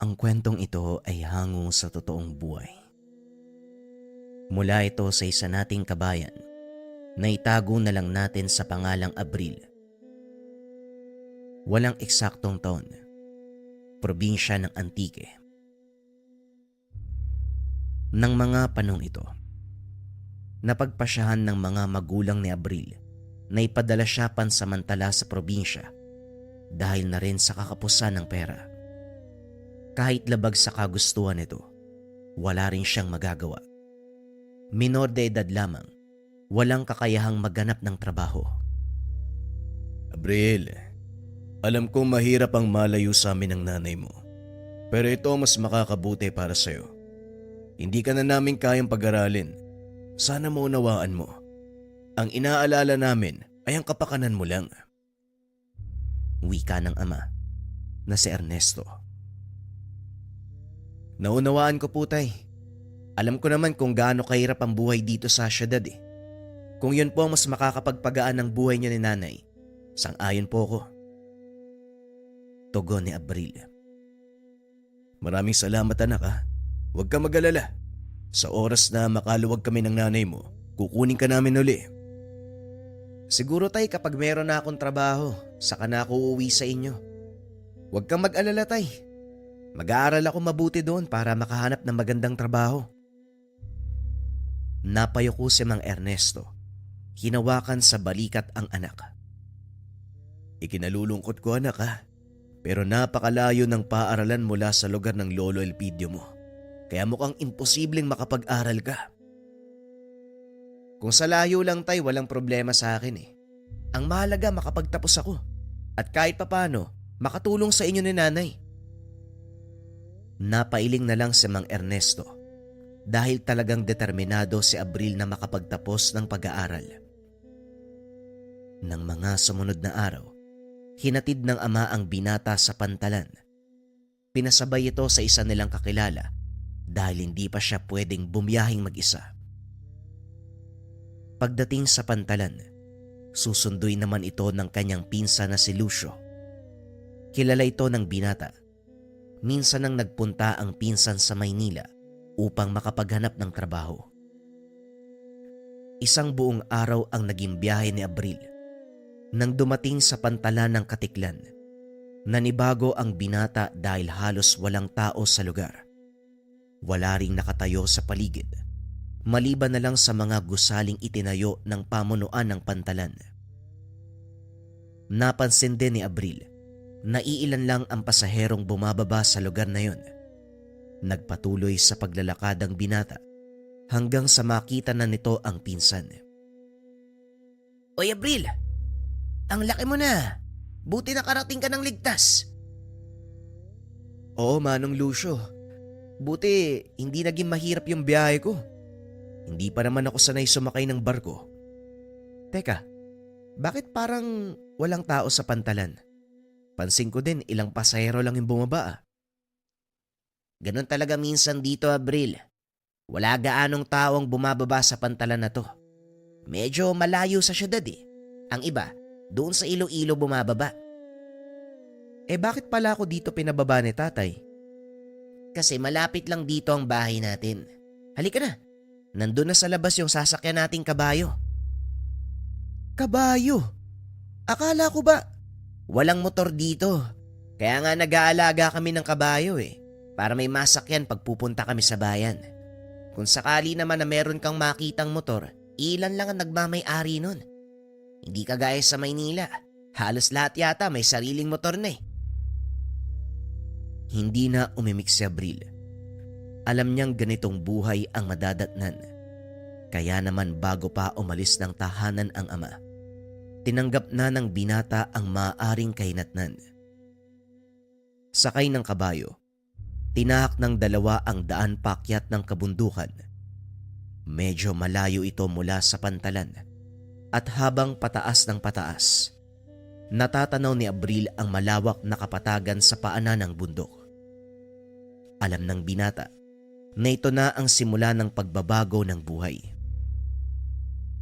Ang kwentong ito ay hango sa totoong buhay. Mula ito sa isa nating kabayan na itago na lang natin sa pangalang Abril. Walang eksaktong taon. Probinsya ng Antique. Nang mga panong ito, napagpasyahan ng mga magulang ni Abril na ipadala siya pansamantala sa probinsya dahil na rin sa kakapusan ng pera. Kahit labag sa kagustuhan nito, wala rin siyang magagawa. Minor de edad lamang, walang kakayahang maghanap ng trabaho. Abril, alam kong mahirap ang malayo sa amin ng nanay mo. Pero ito mas makakabuti para sa'yo. Hindi ka na namin kayang pag-aralin. Sana maunawaan mo. Ang inaalala namin ay ang kapakanan mo lang. Wika ng ama na si Ernesto. Naunawaan ko po, tay. Alam ko naman kung gaano kahirap ang buhay dito sa syudad eh. Kung yun po ang mas makakapagpagaan ng buhay niyo ni nanay, sang-ayon po ako. Tugon ni Abril. Maraming salamat anak ha. Huwag ka mag-alala. Sa oras na makaluwag kami ng nanay mo, kukunin ka namin uli. Siguro tay kapag meron na akong trabaho, saka na ako uuwi sa inyo. Huwag kang mag-alala tay. Mag-aaral ako mabuti doon para makahanap ng magandang trabaho. Napayuko si Mang Ernesto. Hinawakan sa balikat ang anak. Ikinalulungkot ko anak ha. Pero napakalayo ng paaralan mula sa lugar ng Lolo Elpidio mo. Kaya mukhang imposibleng makapag-aral ka. Kung sa layo lang tay, walang problema sa akin eh. Ang mahalaga makapagtapos ako. At kahit papano, makatulong sa inyo ni nanay. Napailing na lang si Mang Ernesto dahil talagang determinado si Abril na makapagtapos ng pag-aaral. Nang mga sumunod na araw, hinatid ng ama ang binata sa pantalan. Pinasabay ito sa isa nilang kakilala dahil hindi pa siya pwedeng bumiyahing mag-isa. Pagdating sa pantalan, susunduin naman ito ng kanyang pinsan na si Lucio. Kilala ito ng binata. Minsan nang nagpunta ang pinsan sa Maynila upang makapaghanap ng trabaho. Isang buong araw ang naging biyahe ni Abril. Nang dumating sa pantalan ng Katiklan, nanibago ang binata dahil halos walang tao sa lugar. Wala ring nakatayo sa paligid, maliban na lang sa mga gusaling itinayo ng pamunuan ng pantalan. Napansin din ni Abril na iilan lang ang pasaherong bumababa sa lugar na yon. Nagpatuloy sa paglalakad ang binata hanggang sa makita na nito ang pinsan. Oy Abril, ang laki mo na. Buti nakarating ka ng ligtas. Oo Manong Lucio. Buti hindi naging mahirap yung biyahe ko. Hindi pa naman ako sanay sumakay ng barko. Teka, bakit parang walang tao sa pantalan? Pansin ko din ilang pasahero lang yung bumaba. Ganon talaga minsan dito, Abril. Wala gaanong taong bumababa sa pantalan na to. Medyo malayo sa syudad eh. Ang iba, doon sa Iloilo bumababa. Bakit pala ako dito pinababa ni tatay? Kasi malapit lang dito ang bahay natin. Halika na. Nandun na sa labas yung sasakyan nating kabayo. Kabayo? Akala ko ba? Walang motor dito. Kaya nga nag-aalaga kami ng kabayo eh. Para may masakyan pag pupunta kami sa bayan. Kung sakali naman na meron kang makitang motor, ilan lang ang nagmamay-ari nun. Hindi kagaya sa Maynila. Halos lahat yata may sariling motor na eh. Hindi na umimik si Abril. Alam niyang ganitong buhay ang madadatnan. Kaya naman bago pa umalis ng tahanan ang ama, tinanggap na ng binata ang maaaring kahinatnan. Sakay ng kabayo, tinahak ng dalawa ang daan paakyat ng kabundukan. Medyo malayo ito mula sa pantalan at habang pataas ng pataas, natatanaw ni Abril ang malawak na kapatagan sa paanan ng bundok. Alam ng binata na ito na ang simula ng pagbabago ng buhay.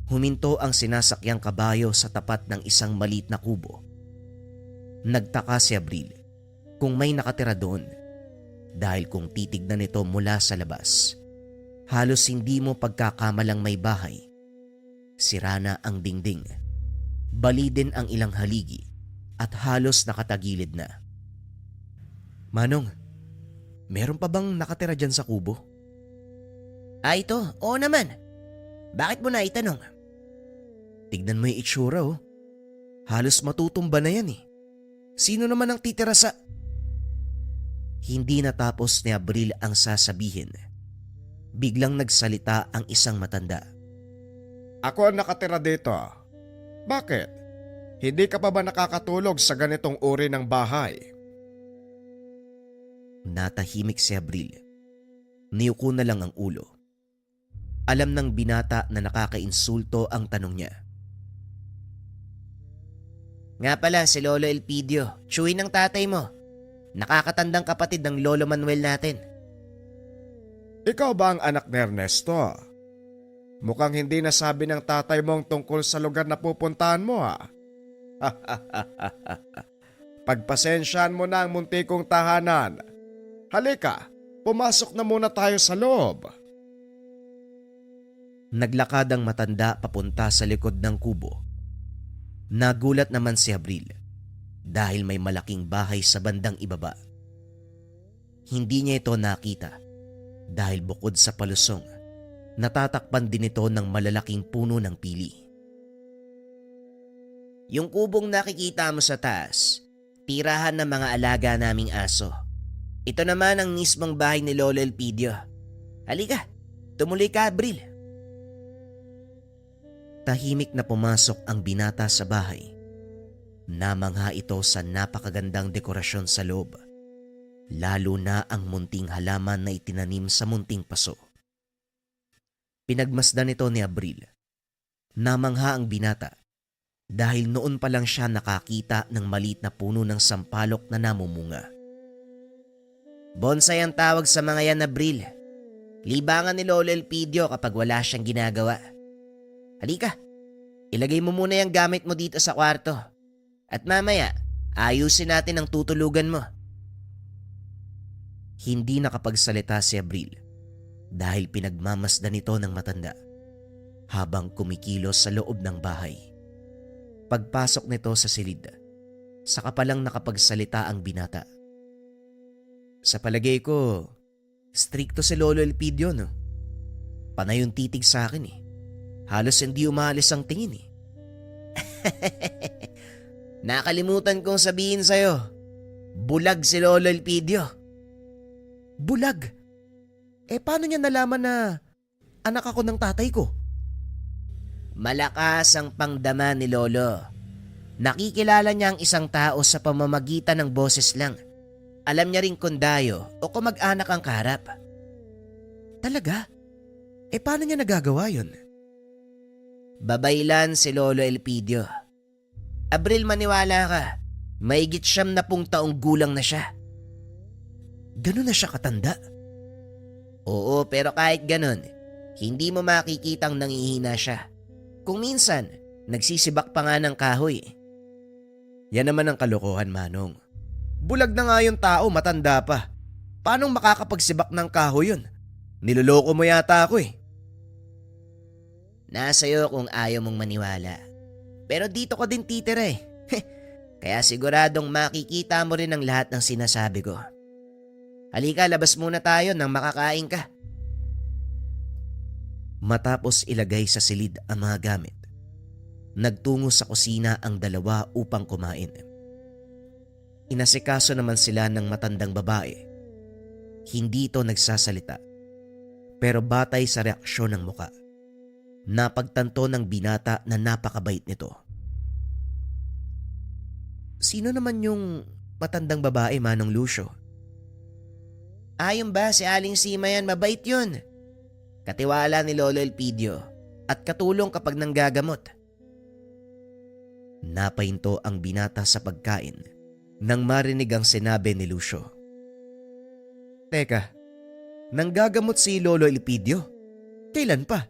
Huminto ang sinasakyang kabayo sa tapat ng isang maliit na kubo. Nagtaka si Abril kung may nakatira doon. Dahil kung titignan ito mula sa labas, halos hindi mo pagkakamalang may bahay. Sira na ang dingding, bali din ang ilang haligi at halos nakatagilid na. Manong, meron pa bang nakatira dyan sa kubo? Ito, oo naman. Bakit mo na itanong? Tignan mo yung itsura oh. Halos matutumba na yan eh. Sino naman ang titira sa... Hindi natapos ni Abril ang sasabihin. Biglang nagsalita ang isang matanda. Ako ang nakatira dito. Bakit? Hindi ka pa ba nakakatulog sa ganitong uri ng bahay? Natahimik si Abril. Niyuko na lang ang ulo. Alam ng binata na nakakainsulto ang tanong niya. Nga pala si Lolo Elpidio, tsuhin ng tatay mo. Nakakatandang kapatid ng Lolo Manuel natin. Ikaw ba ang anak ni Ernesto? Mukhang hindi nasabi ng tatay mong tungkol sa lugar na pupuntahan mo Pagpasensyahan mo na ang muntikong tahanan. Halika, pumasok na muna tayo sa loob. Naglakad ang matanda papunta sa likod ng kubo. Nagulat naman si Abril dahil may malaking bahay sa bandang ibaba. Hindi niya ito nakita dahil bukod sa palusong, natatakpan din ito ng malalaking puno ng pili. Yung kubong nakikita mo sa taas, tirahan ng mga alaga naming aso. Ito naman ang mismong bahay ni Lolo Elpidio. Halika, tumuloy ka, Abril. Tahimik na pumasok ang binata sa bahay. Namangha ito sa napakagandang dekorasyon sa loob, lalo na ang munting halaman na itinanim sa munting paso. Pinagmasdan ito ni Abril. Namangha ang binata dahil noon pa lang siya nakakita ng maliit na puno ng sampalok na namumunga. Bonsai ang tawag sa mga yan, Abril. Libangan ni Lolo Elpidio kapag wala siyang ginagawa. Halika, ilagay mo muna yung gamit mo dito sa kwarto. At mamaya, ayusin natin ang tutulugan mo. Hindi nakapagsalita si Abril dahil pinagmamasdan ito ng matanda habang kumikilos sa loob ng bahay. Pagpasok nito sa silid, saka palang nakapagsalita ang binata. Sa palagay ko, strikto si Lolo Elpidio, no? Panay yung titig sa akin eh. Halos hindi umalis ang tingin eh. Nakalimutan kong sabihin sa'yo, bulag si Lolo Elpidio. Bulag? Paano niya nalaman na anak ako ng tatay ko? Malakas ang pangdama ni Lolo. Nakikilala niya ang isang tao sa pamamagitan ng boses lang. Alam niya rin kung dayo o kung mag-anak ang kaharap. Talaga? Paano niya nagagawa yun? Babaylan si Lolo Elpidio. Abril, maniwala ka. Mahigit 70 taong gulang na siya. Ganun na siya katanda? Oo, pero kahit ganun, hindi mo makikitang nangihina siya. Kung minsan, nagsisibak pa nga ng kahoy. Yan naman ang kalokohan, Manong. Bulag na nga yung tao, matanda pa. Paano makakapagsibak ng kahoy yun? Niloloko mo yata ako eh. Nasa iyo kung ayaw mong maniwala. Pero dito ko din titira eh. Kaya siguradong makikita mo rin ang lahat ng sinasabi ko. Halika, labas muna tayo nang makakain ka. Matapos ilagay sa silid ang mga gamit, nagtungo sa kusina ang dalawa upang kumain. Inasikaso naman sila ng matandang babae. Hindi ito nagsasalita, pero batay sa reaksyon ng muka, napagtanto ng binata na napakabait nito. Sino naman yung matandang babae, Manong Lucio? Ayon ba si Aling Sima yan, mabait yun. Katiwala ni Lolo Elpidio at katulong kapag nanggagamot. Napahinto ang binata sa pagkain nang marinig ang sinabi ni Lucio. Teka, nanggagamot si Lolo Elpidio? Kailan pa?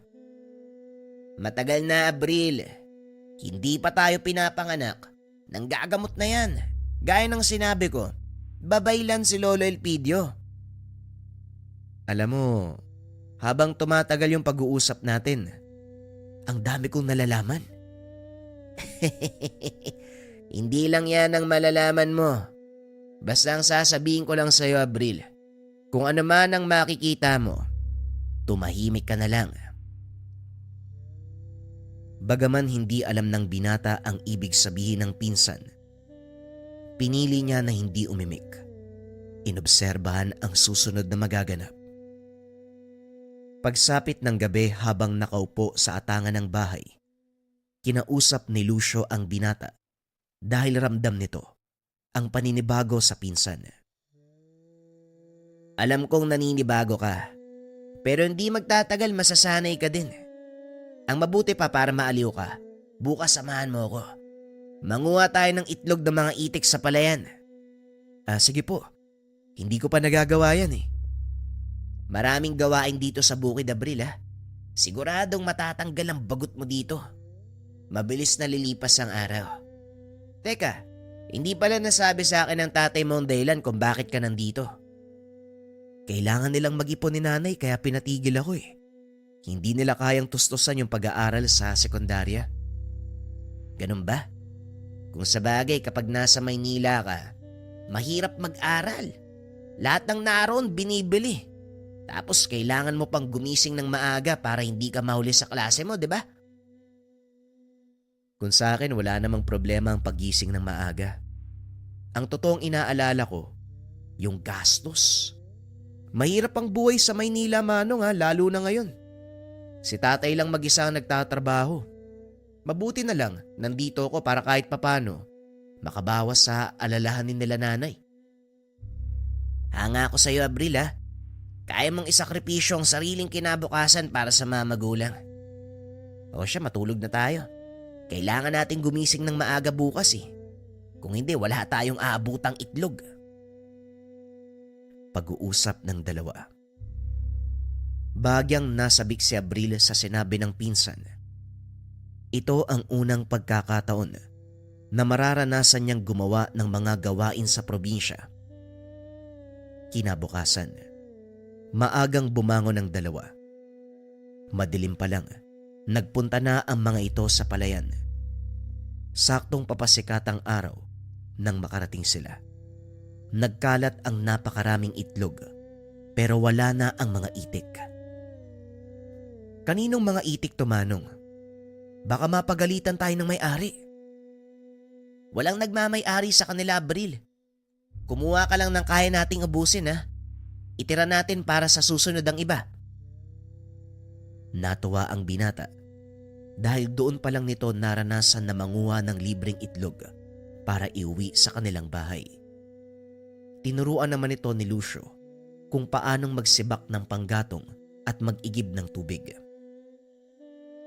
Matagal na, Abril. Hindi pa tayo pinapanganak. Nanggagamot na yan. Gaya ng sinabi ko, babaylan si Lolo Elpidio. Alam mo, habang tumatagal yung pag-uusap natin, ang dami kong nalalaman. Hindi lang yan ang malalaman mo. Basta ang sasabihin ko lang sa'yo, Abril, kung ano man ang makikita mo, tumahimik ka na lang. Bagaman hindi alam ng binata ang ibig sabihin ng pinsan, pinili niya na hindi umimik. Inobserbahan ang susunod na magaganap. Pagsapit ng gabi habang nakaupo sa atangan ng bahay, kinausap ni Lucio ang binata dahil ramdam nito ang paninibago sa pinsan. Alam kong naninibago ka, pero hindi magtatagal masasanay ka din. Ang mabuti pa para maaliw ka, bukas samahan mo ako. Manguha tayo ng itlog ng mga itik sa palayan. Sige po. Hindi ko pa nagagawa yan eh. Maraming gawain dito sa bukid, Abril ha. Siguradong matatanggal ang bagot mo dito. Mabilis na lilipas ang araw. Teka, hindi pala nasabi sa akin ng tatay mo ang dahilan kung bakit ka nandito. Kailangan nilang mag-ipon ni nanay kaya pinatigil ako eh. Hindi nila kayang tustusan yung pag-aaral sa sekundarya. Ganun ba? Kung sabagay kapag nasa Maynila ka, mahirap mag-aral. Lahat ng naroon binibili. Tapos kailangan mo pang gumising ng maaga para hindi ka mahuli sa klase mo, di ba? Kung sa akin wala namang problema ang paggising ng maaga. Ang totoong inaalala ko, yung gastos. Mahirap ang buhay sa Maynila, Manong ha, lalo na ngayon. Si tatay lang mag-isa ang nagtatrabaho. Mabuti na lang, nandito ako para kahit papano makabawas sa alalahanin nila nanay. Hanga ako sa iyo, Abril ha. Kaya mong isakripisyo ang sariling kinabukasan para sa mga magulang. O siya, matulog na tayo. Kailangan natin gumising ng maaga bukas eh. Kung hindi, wala tayong aabutang itlog. Pag-uusap ng dalawa. Bagyang nasabik si Abril sa sinabi ng pinsan. Ito ang unang pagkakataon na mararanasan niyang gumawa ng mga gawain sa probinsya. Kinabukasan, maagang bumangon ang dalawa. Madilim pa lang, nagpunta na ang mga ito sa palayan. Saktong papasikat ang araw nang makarating sila. Nagkalat ang napakaraming itlog pero wala na ang mga itik. Kaninong mga itik to, Manong? Baka mapagalitan tayo ng may-ari. Walang nagmamay-ari sa kanila, Abril. Kumuha ka lang ng kaya nating ubusin ha. Itira natin para sa susunod ang iba. Natuwa ang binata dahil doon pa lang nito naranasan na manguha ng libreng itlog para iuwi sa kanilang bahay. Tinuruan naman ito ni Lucio kung paanong magsibak ng panggatong at mag-igib ng tubig.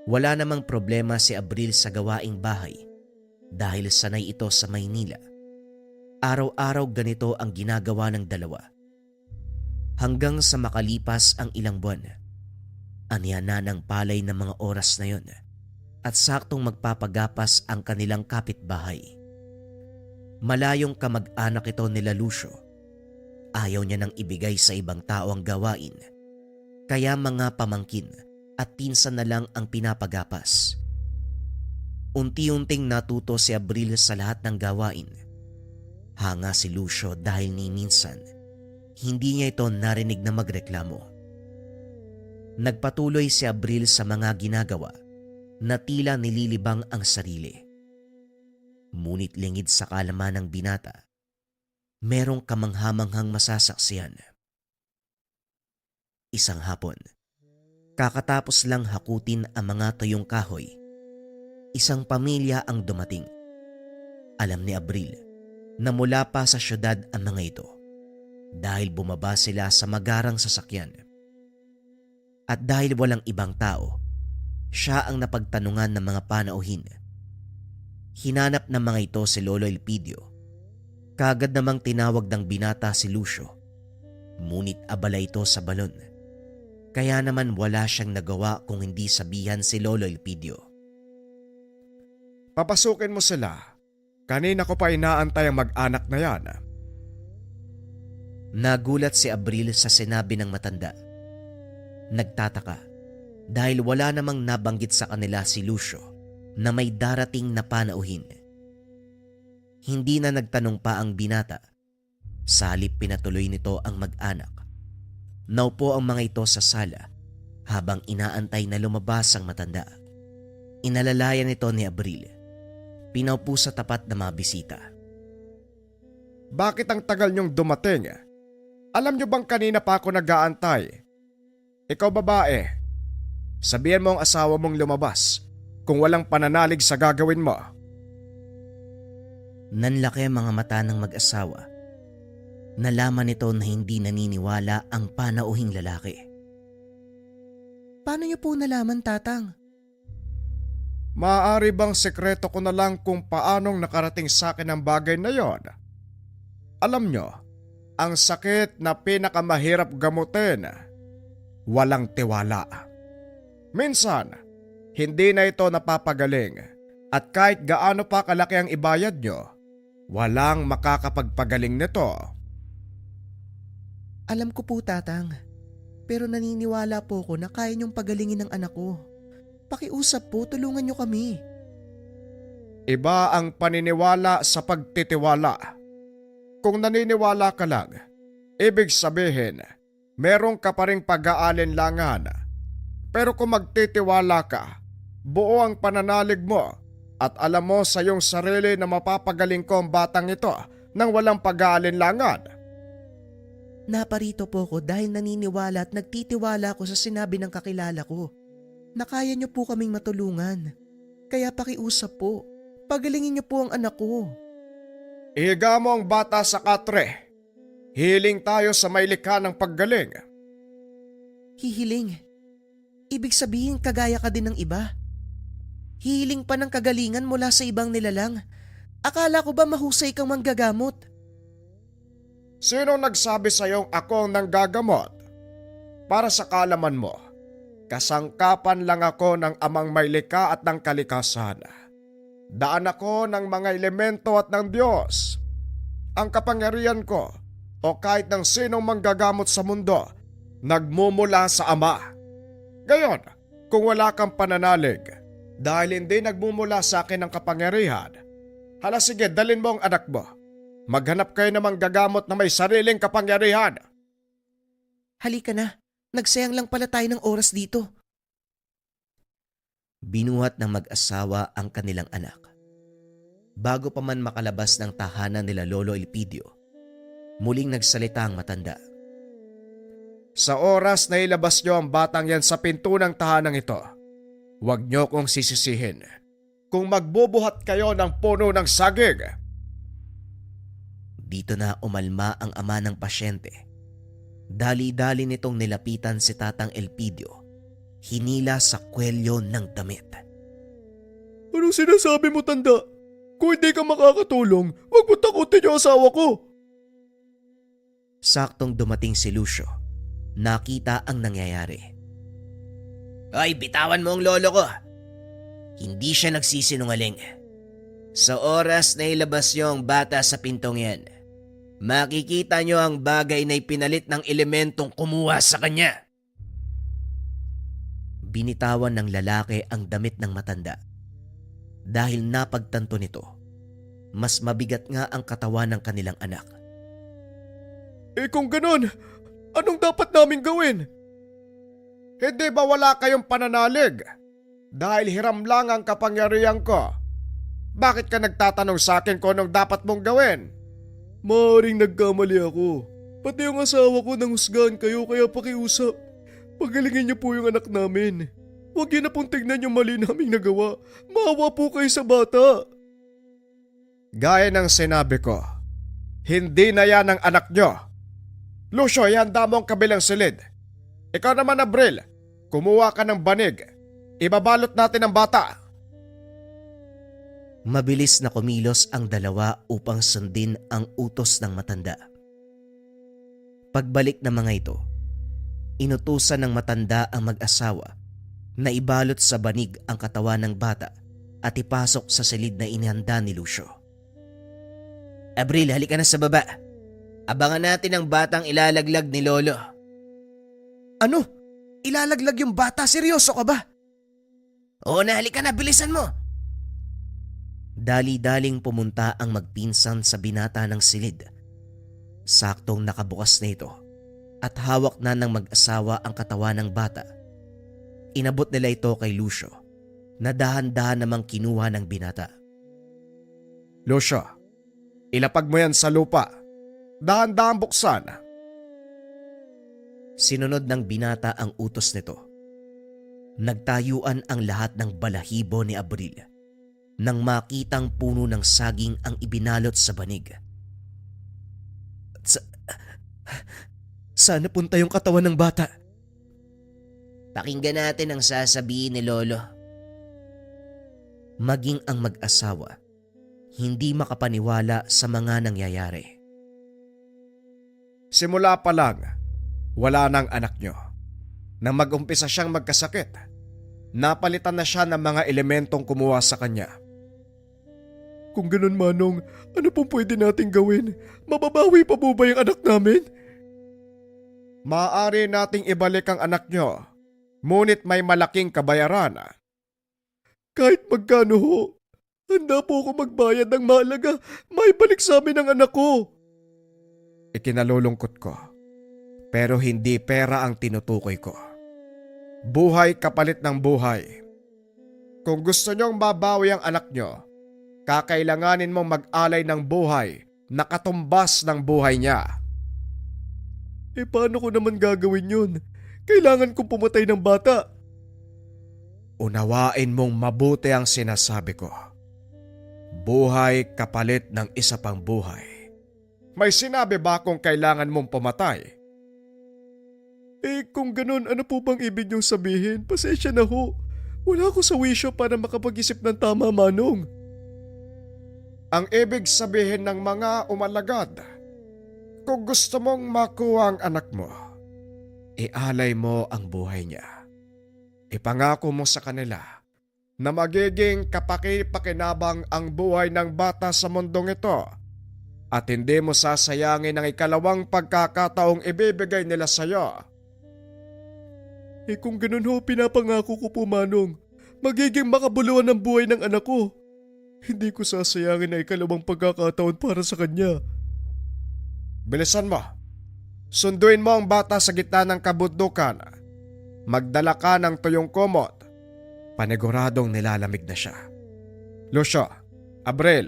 Wala namang problema si Abril sa gawaing bahay dahil sanay ito sa Maynila. Araw-araw ganito ang ginagawa ng dalawa. Hanggang sa makalipas ang ilang buwan, aniya na ng palay ng mga oras na yon at saktong magpapagapas ang kanilang kapitbahay. Malayong kamag-anak ito nila Lucio. Ayaw niya nang ibigay sa ibang tao ang gawain, kaya mga pamangkin at pinsan na lang ang pinapagapas. Unti-unting natuto si Abril sa lahat ng gawain. Hanga si Lucio dahil ni minsan, hindi niya ito narinig na magreklamo. Nagpatuloy si Abril sa mga ginagawa na tila nililibang ang sarili. Ngunit lingid sa kalaman ng binata, merong kamanghamanghang masasaksihan. Isang hapon, kakatapos lang hakutin ang mga tuyong kahoy, isang pamilya ang dumating. Alam ni Abril na mula pa sa syudad ang mga ito dahil bumaba sila sa magarang sasakyan. At dahil walang ibang tao, siya ang napagtanungan ng mga panauhin. Hinanap ng mga ito si Lolo Elpidio. Kagad namang tinawag ng binata si Lucio. Ngunit abala ito sa balon. Kaya naman wala siyang nagawa kung hindi sabihan si Lolo Elpidio. Papasukin mo sila. Kanina ko pa inaantay ang mag-anak na yan. Nagulat si Abril sa sinabi ng matanda. Nagtataka dahil wala namang nabanggit sa kanila si Lucio na may darating na panauhin. Hindi na nagtanong pa ang binata. Sa halip pinatuloy nito ang mag-anak. Naupo ang mga ito sa sala habang inaantay na lumabas ang matanda. Inalalayan ito ni Abril. Pinaupo sa tapat na mga bisita. Bakit ang tagal niyong dumating? Alam niyo bang kanina pa ako nag-aantay? Ikaw babae, sabihan mo ang asawa mong lumabas kung walang pananalig sa gagawin mo. Nanlaki ang mga mata ng mag-asawa. Nalaman nito na hindi naniniwala ang panauhing lalaki. Paano niyo po nalaman, Tatang? Maaari bang sekreto ko na lang kung paanong nakarating sa akin ang bagay na yon? Alam nyo, ang sakit na pinakamahirap gamutin, walang tiwala. Minsan, hindi na ito napapagaling at kahit gaano pa kalaki ang ibayad nyo, walang makakapagpagaling nito. Alam ko po, Tatang. Pero naniniwala po ako na kaya niyong pagalingin ng anak ko. Pakiusap po, tulungan niyo kami. Iba ang paniniwala sa pagtitiwala. Kung naniniwala ka lang, ibig sabihin, meron ka pa ring pag-aalinlangan. Pero kung magtitiwala ka, buo ang pananalig mo at alam mo sa iyong sarili na mapapagaling ko ang batang ito nang walang pag-aalinlangan. Naparito po ako dahil naniniwala at nagtitiwala ako sa sinabi ng kakilala ko na kaya niyo po kaming matulungan. Kaya pakiusap po, pagalingin niyo po ang anak ko. Ihiga mo ang bata sa katre. Hiling tayo sa may likha ng paggaling. Hihiling? Ibig sabihin kagaya ka din ng iba? Hihiling pa ng kagalingan mula sa ibang nilalang? Akala ko ba mahusay kang manggagamot? Sino nagsabi sa iyong ako ang nanggagamot? Para sa kalaman mo, kasangkapan lang ako ng amang may likha at ng kalikasan. Daan ako ng mga elemento at ng Diyos. Ang kapangyarihan ko o kahit ng sinong manggagamot sa mundo, nagmumula sa Ama. Gayon, kung wala kang pananalig, dahil hindi nagmumula sa akin ang kapangyarihan, hala sige, dalin mo ang anak mo. Maghanap kayo ng manggagamot na may sariling kapangyarihan. Halika na, nagsayang lang pala tayo ng oras dito. Binuhat ng mag-asawa ang kanilang anak. Bago pa man makalabas ng tahanan nila Lolo Elpidio, muling nagsalita ang matanda. Sa oras na ilabas nyo ang batang yan sa pinto ng tahanang ito, huwag nyo kong sisisihin kung magbubuhat kayo ng puno ng saging. Dito na umalma ang ama ng pasyente. Dali-dali nitong nilapitan si Tatang Elpidio. Hinila sa kwelyo ng damit. Anong sinasabi mo, tanda? Kung hindi ka makakatulong, huwag mo takutin yung asawa ko. Saktong dumating si Lucio. Nakita ang nangyayari. Hoy, bitawan mo ang lolo ko. Hindi siya nagsisinungaling. Sa oras na ilabas niyo ang bata sa pintong yan, makikita niyo ang bagay na ipinalit ng elementong kumuha sa kanya. Binitawan ng lalaki ang damit ng matanda. Dahil napagtanto nito, mas mabigat nga ang katawan ng kanilang anak. Kung ganon, anong dapat namin gawin? Hindi ba wala kayong pananalig? Dahil hiram lang ang kapangyarihan ko. Bakit ka nagtatanong sa akin kung anong dapat mong gawin? Maaring nagkamali ako. Pati yung asawa ko nanghusgahan kayo kaya pakiusap. Pagalingin niyo po yung anak namin. Huwag niyo na pong tignan yung mali naming nagawa. Maawa po kayo sa bata. Gaya ng sinabi ko, hindi na yan ang anak niyo. Lucio, ihanda mo ang kabilang silid. Ikaw naman, Abril, kumuha ka ng banig. Ibabalot natin ang bata. Mabilis na kumilos ang dalawa upang sundin ang utos ng matanda. Pagbalik ng mga ito, inutusan ng matanda ang mag-asawa na ibalot sa banig ang katawan ng bata at ipasok sa silid na inihanda ni Lucio. Abril, halika na sa baba. Abangan natin ang batang ilalaglag ni Lolo. Ano? ilalaglag yung bata? Seryoso ka ba? Oo na, halika na, bilisan mo. Dali-daling pumunta ang magpinsan sa binata ng silid. Saktong nakabukas na ito at hawak na ng mag-asawa ang katawan ng bata. Inabot nila ito kay Lucio na dahan-dahan namang kinuha ng binata. Lucio, ilapag mo yan sa lupa. Dahan-dahan buksan. Sinunod ng binata ang utos nito. Nagtayuan ang lahat ng balahibo ni Abril nang makitang puno ng saging ang ibinalot sa banig. Saan napunta yung katawan ng bata? Pakinggan natin ang sasabihin ni Lolo. Maging ang mag-asawa, hindi makapaniwala sa mga nangyayari. Simula pa lang, wala nang anak nyo. Nang mag-umpisa siyang magkasakit, napalitan na siya ng mga elementong kumuha sa kanya. Kung ganun, Manong, ano pong pwede nating gawin? Mababawi pa po ba yung anak namin? Maaari nating ibalik ang anak nyo, ngunit may malaking kabayaran. Kahit magkano ho, handa po ako magbayad ng mahalaga, may balik sa amin ang anak ko. Ikinalulungkot ko, pero hindi pera ang tinutukoy ko. Buhay kapalit ng buhay. Kung gusto nyong mabawi ang anak nyo, kakailanganin mong mag-alay ng buhay na katumbas ng buhay niya. Paano ko naman gagawin yun? Kailangan kong pumatay ng bata. Unawain mong mabuti ang sinasabi ko. Buhay kapalit ng isa pang buhay. May sinabi ba kung kailangan mong pumatay? Kung ganun, ano po bang ibig niyong sabihin? Pasensya na ho. Wala ako sa wisyo para makapag-isip ng tama, Manong. Ang ibig sabihin ng mga umalagad, kung gusto mong makuha ang anak mo, ialay mo ang buhay niya. Ipangako mo sa kanila na magiging kapaki-pakinabang ang buhay ng bata sa mundong ito at hindi mo sasayangin ang ikalawang pagkakataong ibibigay nila sa iyo. Kung ganun ho, pinapangako ko po, Manong, magiging makabuluhan ang buhay ng anak ko. Hindi ko sasayangin ang ikalawang pagkakataon para sa kanya. Bilisan mo. Sunduin mo ang bata sa gitna ng kabundukan. Magdala ka ng tuyong kumot. Paniguradong nilalamig na siya. Lucio, Abril,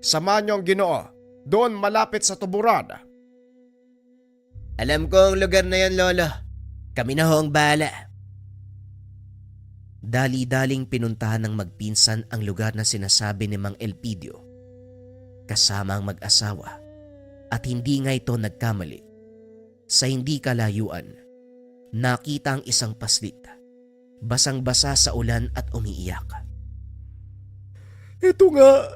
samahan niyo ang Ginoo. Doon malapit sa tuburan. Alam ko ang lugar na yan, Lolo. Kami na ho ang bahala. Dali-daling pinuntahan ng magpinsan ang lugar na sinasabi ni Mang Elpidio. Kasama ang mag-asawa. At hindi nga ito nagkamali. Sa hindi kalayuan, nakita ang isang paslit. Basang-basa sa ulan at umiiyak. Ito nga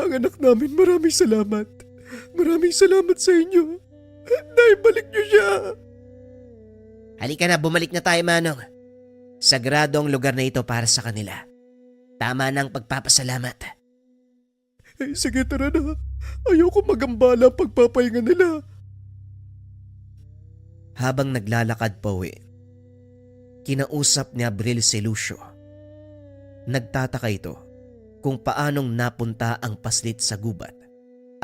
ang anak namin. Maraming salamat. Maraming salamat sa inyo. Naibalik niyo siya. Halika na, bumalik na tayo, Manong. Sagrado ang lugar na ito para sa kanila. Tama na ang pagpapasalamat. Sige, tara na. Ayoko magambala ang pagpapahinga nila. Habang naglalakad pa uwi, kinausap ni Abril si Lucio. Nagtataka ito kung paanong napunta ang paslit sa gubat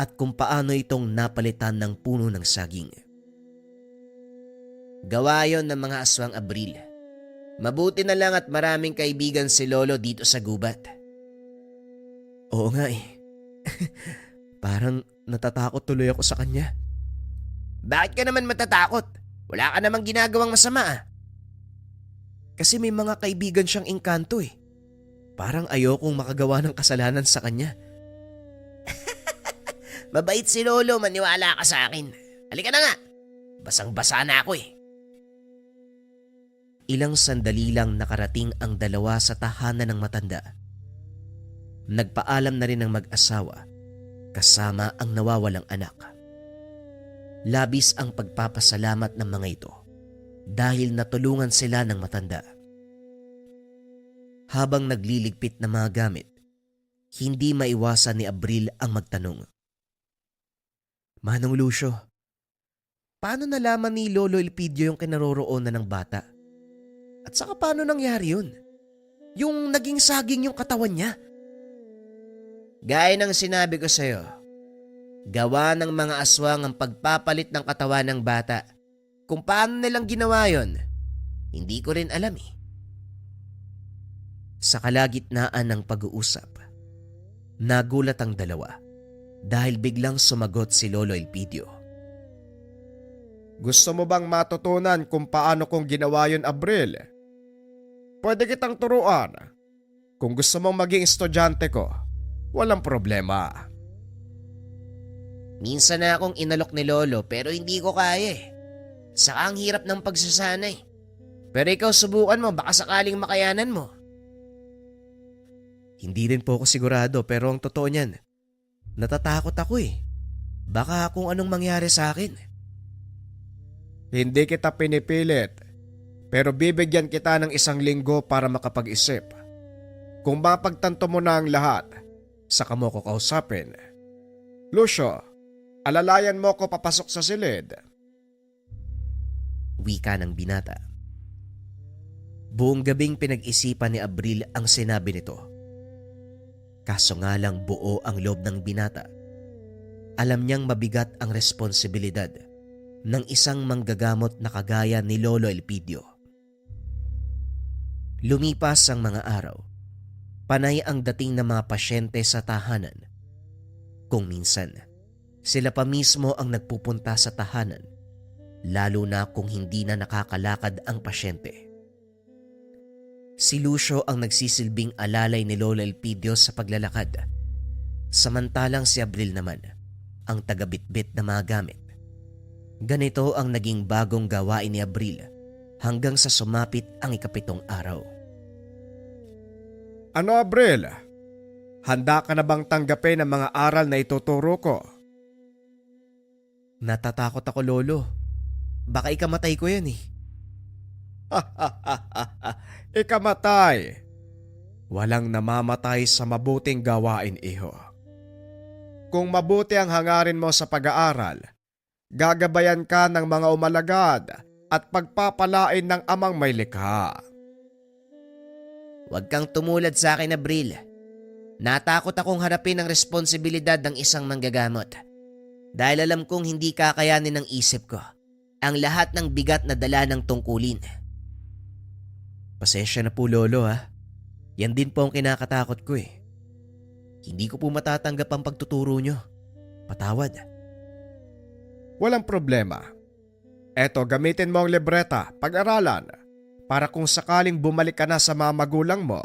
at kung paano itong napalitan ng puno ng saging. Gawa yon ng mga aswang, Abril. Mabuti na lang at maraming kaibigan si Lolo dito sa gubat. Oo nga eh. Parang natatakot tuloy ako sa kanya. Bakit ka naman matatakot? Wala ka namang ginagawang masama ah. Kasi may mga kaibigan siyang engkanto eh. Parang ayokong makagawa ng kasalanan sa kanya. Mabait si Lolo, maniwala ka sa akin. Halika na nga. Basang-basa na ako eh. Ilang sandali lang nakarating ang dalawa sa tahanan ng matanda. Nagpaalam na rin ang mag-asawa kasama ang nawawalang anak. Labis ang pagpapasalamat ng mga ito dahil natulungan sila ng matanda. Habang nagliligpit ng mga gamit, hindi maiwasan ni Abril ang magtanong. Manong Lucio, Paano nalaman ni Lolo Elpidio yung kinaroroonan ng bata? At saka paano nangyari yun? Yung naging saging yung katawan niya? Gaya ng sinabi ko sa'yo, gawa ng mga aswang ang pagpapalit ng katawan ng bata. Kung paano nilang ginawa yon, hindi ko rin alam eh. Sa kalagitnaan ng pag-uusap, nagulat ang dalawa dahil biglang sumagot si Lolo Elpidio. Gusto mo bang matutunan kung paano kong ginawa yun, Abril? Pwede kitang turuan. Kung gusto mong maging estudyante ko, walang problema. Minsan na akong inalok ni Lolo pero hindi ko kaya eh. Saka ang hirap ng pagsasanay. Pero ikaw subukan mo, baka sakaling makayanan mo. Hindi rin po ako sigurado pero ang totoo niyan, natatakot ako eh. Baka kung anong mangyari sa akin. Hindi kita pinipilit, pero bibigyan kita ng 1 linggo para makapag-isip. Kung mapagtanto mo na ang lahat, saka mo ko kausapin. Lucio, alalayan mo ko papasok sa silid. Wika ng binata. Buong gabing pinag-isipan ni Abril ang sinabi nito. Kaso nga lang buo ang loob ng binata. Alam niyang mabigat ang responsibilidad ng isang manggagamot na kagaya ni Lolo Elpidio. Lumipas ang mga araw. Panay ang dating ng mga pasyente sa tahanan. Kung minsan, sila pa mismo ang nagpupunta sa tahanan, lalo na kung hindi na nakakalakad ang pasyente. Si Lucio ang nagsisilbing alalay ni Lolo Elpidio sa paglalakad, samantalang si Abril naman ang tagabitbit na mga gamit. Ganito ang naging bagong gawain ni Abril hanggang sa sumapit ang 7th araw. Ano, Abril? Handa ka na bang tanggapin ang mga aral na ituturo ko? Natatakot ako, Lolo. Baka ikamatay ko yan eh. Ikamatay. Walang namamatay sa mabuting gawain, iho. Kung mabuti ang hangarin mo sa pag-aaral, gagabayan ka ng mga umalagad at pagpapalain ng amang may likha. Huwag kang tumulad sa akin, Abril. Natakot akong harapin ang responsibilidad ng isang manggagamot. Dahil alam kong hindi kakayanin ng isip ko ang lahat ng bigat na dala ng tungkulin. Pasensya na po, Lolo ha. Yan din po ang kinakatakot ko eh. Hindi ko po matatanggap ang pagtuturo nyo. Patawad. Walang problema. Eto, gamitin mo ang libreta, pag-aralan, para kung sakaling bumalik ka na sa mga magulang mo,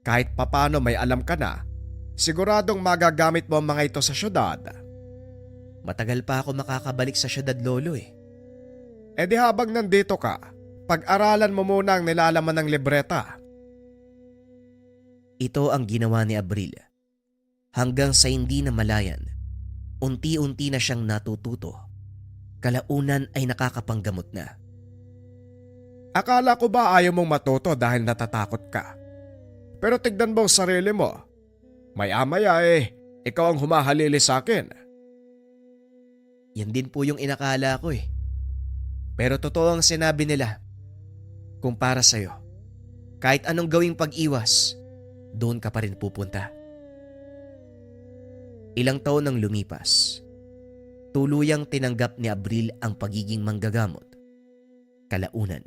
kahit papano may alam ka na, siguradong magagamit mo ang mga ito sa syudad. Matagal pa ako makakabalik sa syudad, Lolo eh. E di habang nandito ka, pag-aralan mo muna ang nilalaman ng libreta. Ito ang ginawa ni Abril. Hanggang sa hindi na malayan, unti-unti na siyang natututo. Kalaunan ay nakakapanggamot na. Akala ko ba ayaw mong matuto dahil natatakot ka? Pero tignan mo ang sarili mo. Maya-maya ikaw ang humahalili sa akin. Yan din po yung inakala ko eh. Pero totoo ang sinabi nila. Kung para sa'yo, kahit anong gawing pag-iwas, doon ka pa rin pupunta. Ilang taon nang lumipas, tuluyang tinanggap ni Abril ang pagiging manggagamot. Kalaunan,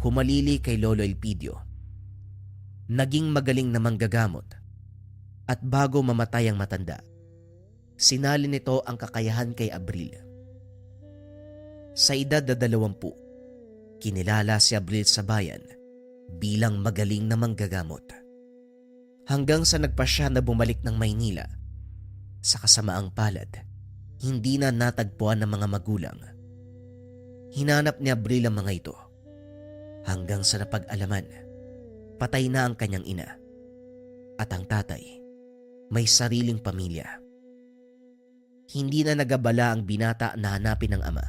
humalili kay Lolo Elpidio. Naging magaling na manggagamot at bago mamatay ang matanda, sinalin nito ang kakayahan kay Abril. Sa edad na 20, kinilala si Abril sa bayan bilang magaling na manggagamot. Hanggang sa nagpasya na bumalik ng Maynila, sa kasamaang palad, hindi na natagpuan ng mga magulang. Hinanap ni Abril ang mga ito hanggang sa napag-alaman, patay na ang kanyang ina at ang tatay may sariling pamilya. Hindi na nagabala ang binata na hanapin ng ama.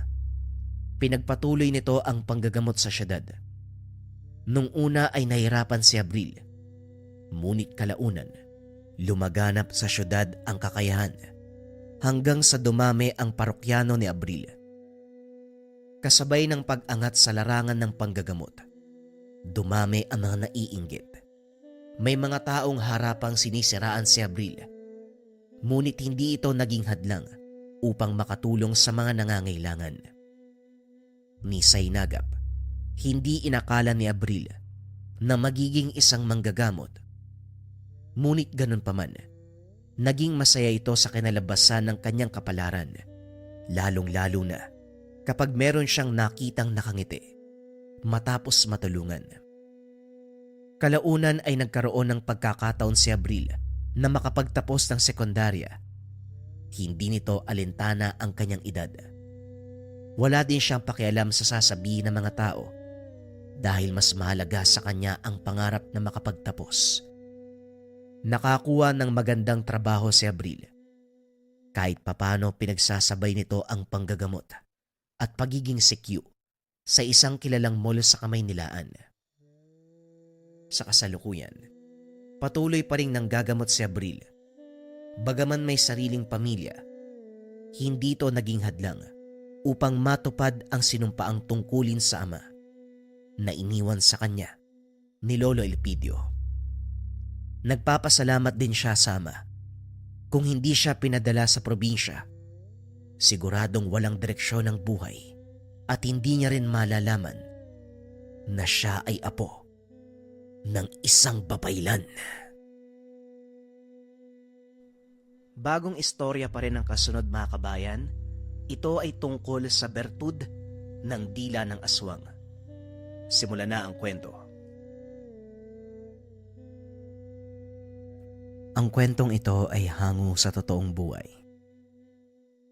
Pinagpatuloy nito ang panggagamot sa syudad. Nung una ay nahirapan si Abril, ngunit kalaunan, lumaganap sa syudad ang kakayahan hanggang sa dumami ang parokyano ni Abril. Kasabay ng pag-angat sa larangan ng panggagamot, dumami ang mga naiinggit. May mga taong harapang sinisiraan si Abril, ngunit hindi ito naging hadlang upang makatulong sa mga nangangailangan. Ni Sainagap, hindi inakala ni Abril na magiging isang manggagamot. Ngunit ganun pa man, naging masaya ito sa kinalabasan ng kanyang kapalaran, lalong-lalo na kapag meron siyang nakitang nakangiti matapos matulungan. Kalaunan ay nagkaroon ng pagkakataon si Abril na makapagtapos ng sekundarya. Hindi nito alintana ang kanyang edad. Wala din siyang pakialam sa sasabihin ng mga tao dahil mas mahalaga sa kanya ang pangarap na makapagtapos. Nakakuha ng magandang trabaho si Abril. Kahit papano pinagsasabay nito ang panggagamot at pagiging CQ sa isang kilalang mall sa Kamaynilaan. Sa kasalukuyan, patuloy pa rin nanggagamot si Abril. Bagaman may sariling pamilya, hindi ito naging hadlang upang matupad ang sinumpaang tungkulin sa ama na iniwan sa kanya ni Lolo Elpidio. Nagpapasalamat din siya sa ama. Kung hindi siya pinadala sa probinsya, siguradong walang direksyon ng buhay at hindi niya rin malalaman na siya ay apo ng isang babaylan. Bagong istorya pa rin ang kasunod, mga kabayan. Ito ay tungkol sa bertud ng dila ng aswang. Simulan na ang kwento. Ang kwentong ito ay hango sa totoong buhay.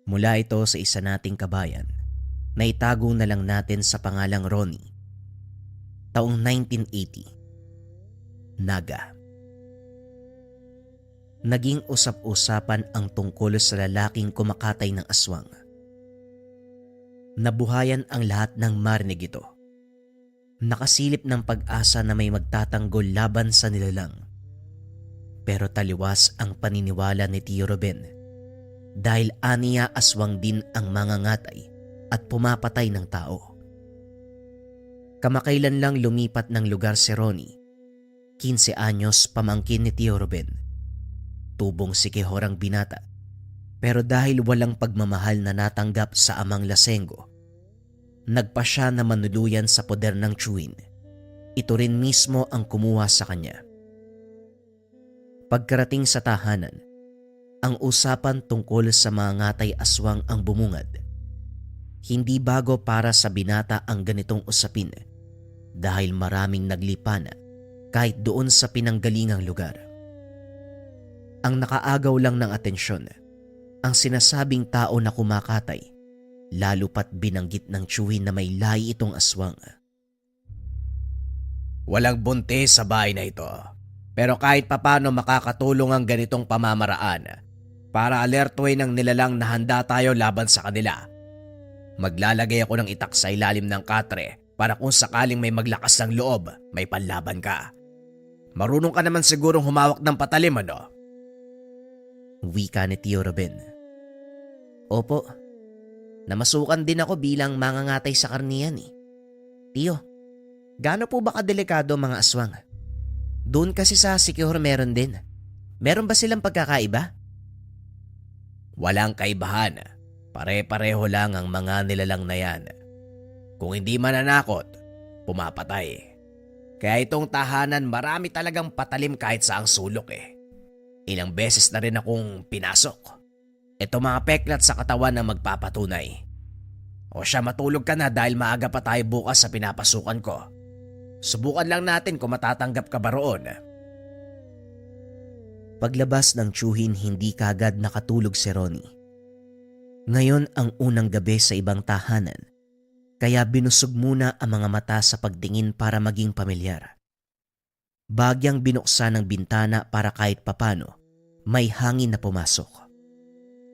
Mula ito sa isa nating kabayan na itago na lang natin sa pangalang Ronnie. Taong 1980. Naga. Naging usap-usapan ang tungkol sa lalaking kumakatay ng aswang. Nabuhayan ang lahat ng marinig ito. Nakasilip ng pag-asa na may magtatanggol laban sa nilalang. Pero taliwas ang paniniwala ni Tio Ruben dahil aniya aswang din ang mangangatay at pumapatay ng tao. Kamakailan lang lumipat ng lugar si Ronnie, 15 anyos, pamangkin ni Tio Ruben. Tubong sikihorang binata, pero dahil walang pagmamahal na natanggap sa amang Lasengo, nagpa siya na manuluyan sa poder ng Chewin. Ito rin mismo ang kumuha sa kanya. Pagkarating sa tahanan, ang usapan tungkol sa mga ngatay aswang ang bumungad. Hindi bago para sa binata ang ganitong usapin dahil maraming naglipana kahit doon sa pinanggalingang lugar. Ang nakaagaw lang ng atensyon, ang sinasabing tao na kumakatay, lalo pat binanggit ng Chewin na may lahi itong aswang. Walang buntis sa bahay na ito. Pero kahit papano makakatulong ang ganitong pamamaraan para alertuhin ng nilalang na handa tayo laban sa kanila. Maglalagay ako ng itak sa ilalim ng katre para kung sakaling may maglakas ng loob, may panlaban ka. Marunong ka naman sigurong humawak ng patalim, ano? Wika ni Tio Ruben. Opo, namasukan din ako bilang mangangatay sa karniyan eh. Tio, gaano po ba kadelikado mga aswang? Doon kasi sa Sikihor meron din. Meron ba silang pagkakaiba? Walang kaibahan. Pare-pareho lang ang mga nilalang na yan. Kung hindi mananakot, pumapatay. Kaya itong tahanan marami talagang patalim kahit saang sulok eh. Ilang beses na rin akong pinasok. Ito mga peklat sa katawan na magpapatunay. O siya, matulog ka na dahil maaga pa tayo bukas sa pinapasukan ko. Subukan lang natin kung matatanggap ka ba roon. Paglabas ng tiyuhin, hindi kagad nakatulog si Ronnie. Ngayon ang unang gabi sa ibang tahanan, kaya binusog muna ang mga mata sa pagtingin para maging pamilyar. Bagyang binuksan ng bintana para kahit papano may hangin na pumasok.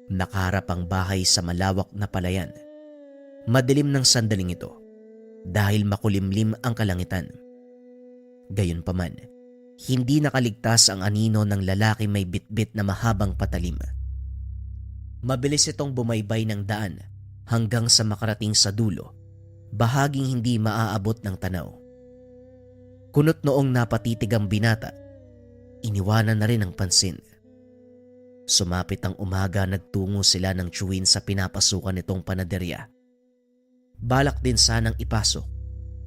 Nakaharap ang bahay sa malawak na palayan. Madilim ng sandaling ito dahil makulimlim ang kalangitan. Gayunpaman, hindi nakaligtas ang anino ng lalaki may bitbit na mahabang patalim. Mabilis itong bumaybay ng daan hanggang sa makarating sa dulo bahaging hindi maaabot ng tanaw. Kunot noong napatitig ang binata, iniwanan na rin ang pansin. Sumapit ang umaga, nagtungo sila ng tiyuhin sa pinapasukan nitong panaderya. Balak din sanang ipasok,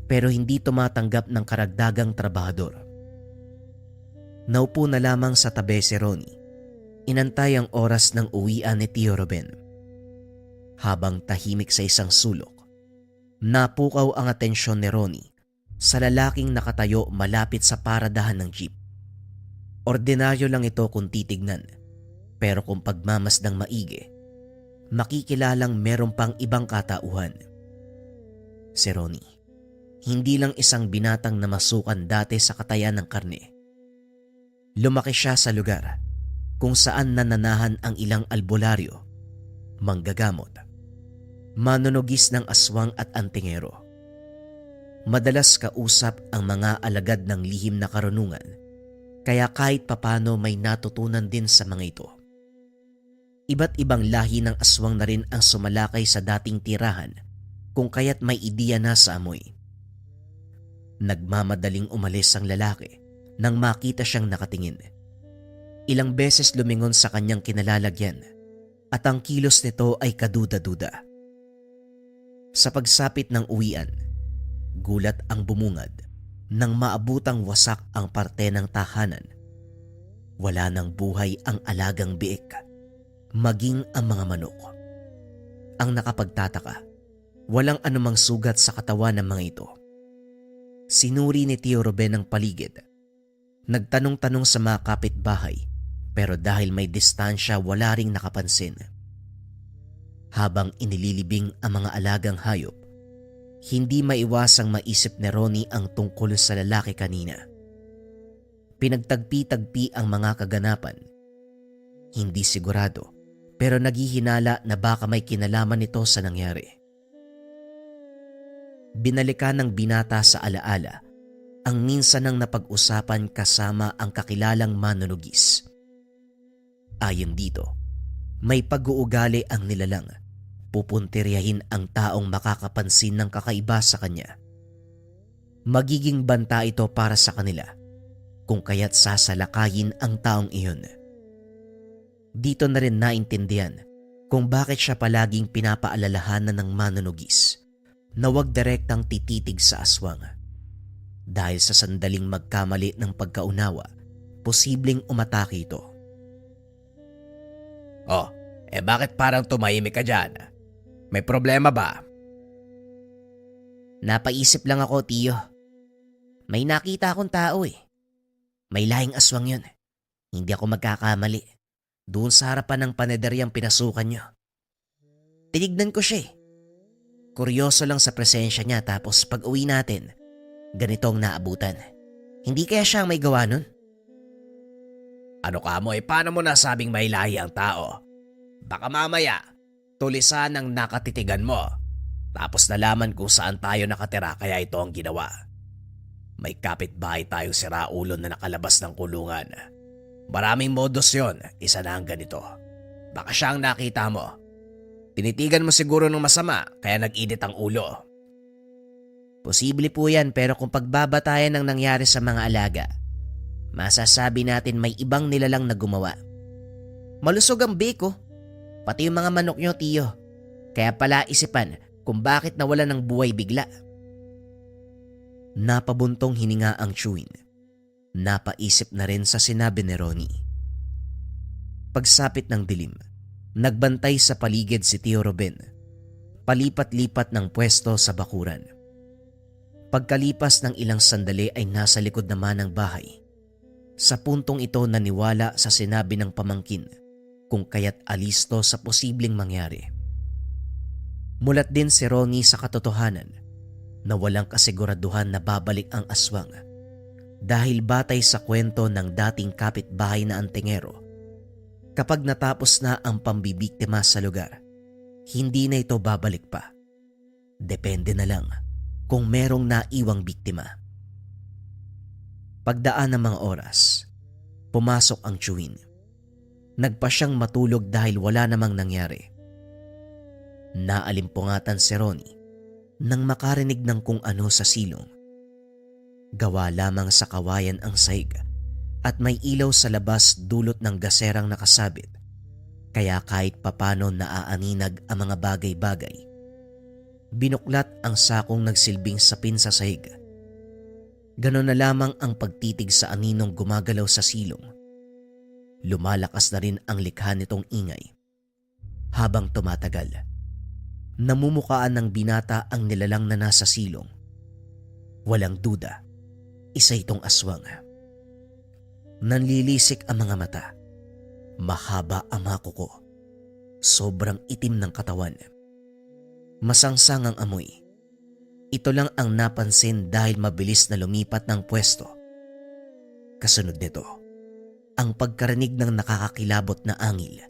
pero hindi tumatanggap ng karagdagang trabahador. Naupo na lamang sa tabi si Ronnie. Inantay ang oras ng uwian ni Tio Ruben. Habang tahimik sa isang sulok, napukaw ang atensyon ni Ronnie sa lalaking nakatayo malapit sa paradahan ng jeep. Ordinaryo lang ito kung titignan, pero kung pagmamasdang maigi, makikilalang meron pang ibang katauhan. Si Ronnie, hindi lang isang binatang namasukan dati sa katayan ng karne. Lumaki siya sa lugar kung saan nananahan ang ilang albularyo, manggagamot, manunugis ng aswang at antingero. Madalas kausap ang mga alagad ng lihim na karunungan, kaya kahit papano may natutunan din sa mga ito. Iba't ibang lahi ng aswang na rin ang sumalakay sa dating tirahan, kung kaya't may ideya na sa amoy. Nagmamadaling umalis ang lalaki nang makita siyang nakatingin. Ilang beses lumingon sa kanyang kinalalagyan at ang kilos nito ay kaduda-duda. Sa pagsapit ng uwian, gulat ang bumungad nang maabutang wasak ang parte ng tahanan. Wala nang buhay ang alagang biik, maging ang mga manok. Ang nakapagtataka, walang anumang sugat sa katawan ng mga ito. Sinuri ni Tio Ruben ang paligid. Nagtanong-tanong sa mga kapitbahay, pero dahil may distansya wala ring nakapansin. Habang inililibing ang mga alagang hayop, hindi maiwasang maisip ni Ronnie ang tungkol sa lalaki kanina. Pinagtagpi-tagpi ang mga kaganapan. Hindi sigurado, pero naghihinala na baka may kinalaman nito sa nangyari. Binalikan ng binata sa alaala ang minsan nang napag-usapan kasama ang kakilalang manunugis. Ayon dito, may pag-uugali ang nilalang. Pupuntiryahin ang taong makakapansin ng kakaiba sa kanya. Magiging banta ito para sa kanila, kung kaya't sasalakayin ang taong iyon. Dito na rin naintindihan kung bakit siya palaging pinapaalalahanan ng manunugis na huwag direktang tititig sa aswang. Dahil sa sandaling magkamali ng pagkaunawa, posibleng umatake ito. Oh, bakit parang tumahimik ka dyan? May problema ba? Napaisip lang ako, Tio. May nakita akong tao eh. May lahing aswang yun. Hindi ako magkakamali. Doon sa harapan ng panederyang pinasukan nyo. Tinignan ko siya eh. Kuryoso lang sa presensya niya, tapos pag uwi natin, ganito ang naabutan. Hindi kaya siya ang may gawa nun? Ano ka mo paano mo nasabing may lahi ang tao? Baka mamaya, tulisan ang nakatitigan mo. Tapos nalaman kung saan tayo nakatira kaya ito ang ginawa. May kapitbahay tayong siraulo na nakalabas ng kulungan. Maraming modus yon, isa na ang ganito. Baka siya ang nakita mo. Tinitigan mo siguro ng masama kaya nag-init ang ulo. Posible po yan, pero kung pagbabatayan ng nangyari sa mga alaga, masasabi natin may ibang nilalang na gumawa. Malusog ang biko, pati yung mga manok nyo, Tio. Kaya pala isipan kung bakit nawala ng buhay bigla. Napabuntong hininga ang chewin. Napaisip na rin sa sinabi ni Ronnie. Pagsapit ng dilim, nagbantay sa paligid si Tio Ruben. Palipat-lipat ng pwesto sa bakuran. Pagkalipas ng ilang sandali ay nasa likod naman ng bahay. Sa puntong ito naniwala sa sinabi ng pamangkin, kung kaya't alisto sa posibleng mangyari. Mulat din si Ronnie sa katotohanan na walang kasiguraduhan na babalik ang aswang dahil batay sa kwento ng dating kapitbahay na antingero, kapag natapos na ang pambibiktima sa lugar, hindi na ito babalik pa. Depende na lang kung merong naiwang biktima. Pagdaan ng mga oras, pumasok ang chewin. Nagpa siyang matulog dahil wala namang nangyari. Naalimpungatan si Ronnie nang makarinig ng kung ano sa silong. Gawa lamang sa kawayan ang sahig at may ilaw sa labas dulot ng gaserang nakasabit, kaya kahit papano naaaninag ang mga bagay-bagay. Binuklat ang sakong nagsilbing sapin sa sahig. Ganon na lamang ang pagtitig sa aninong gumagalaw sa silong. Lumalakas na rin ang likha nitong ingay. Habang tumatagal, namumukaan ng binata ang nilalang na nasa silong. Walang duda, isa itong aswang. Nanlilisik ang mga mata. Mahaba ang mga kuko. Sobrang itim ng katawan. Masangsang ang amoy. Ito lang ang napansin dahil mabilis na lumipat ng pwesto. Kasunod nito, ang pagkarinig ng nakakakilabot na angil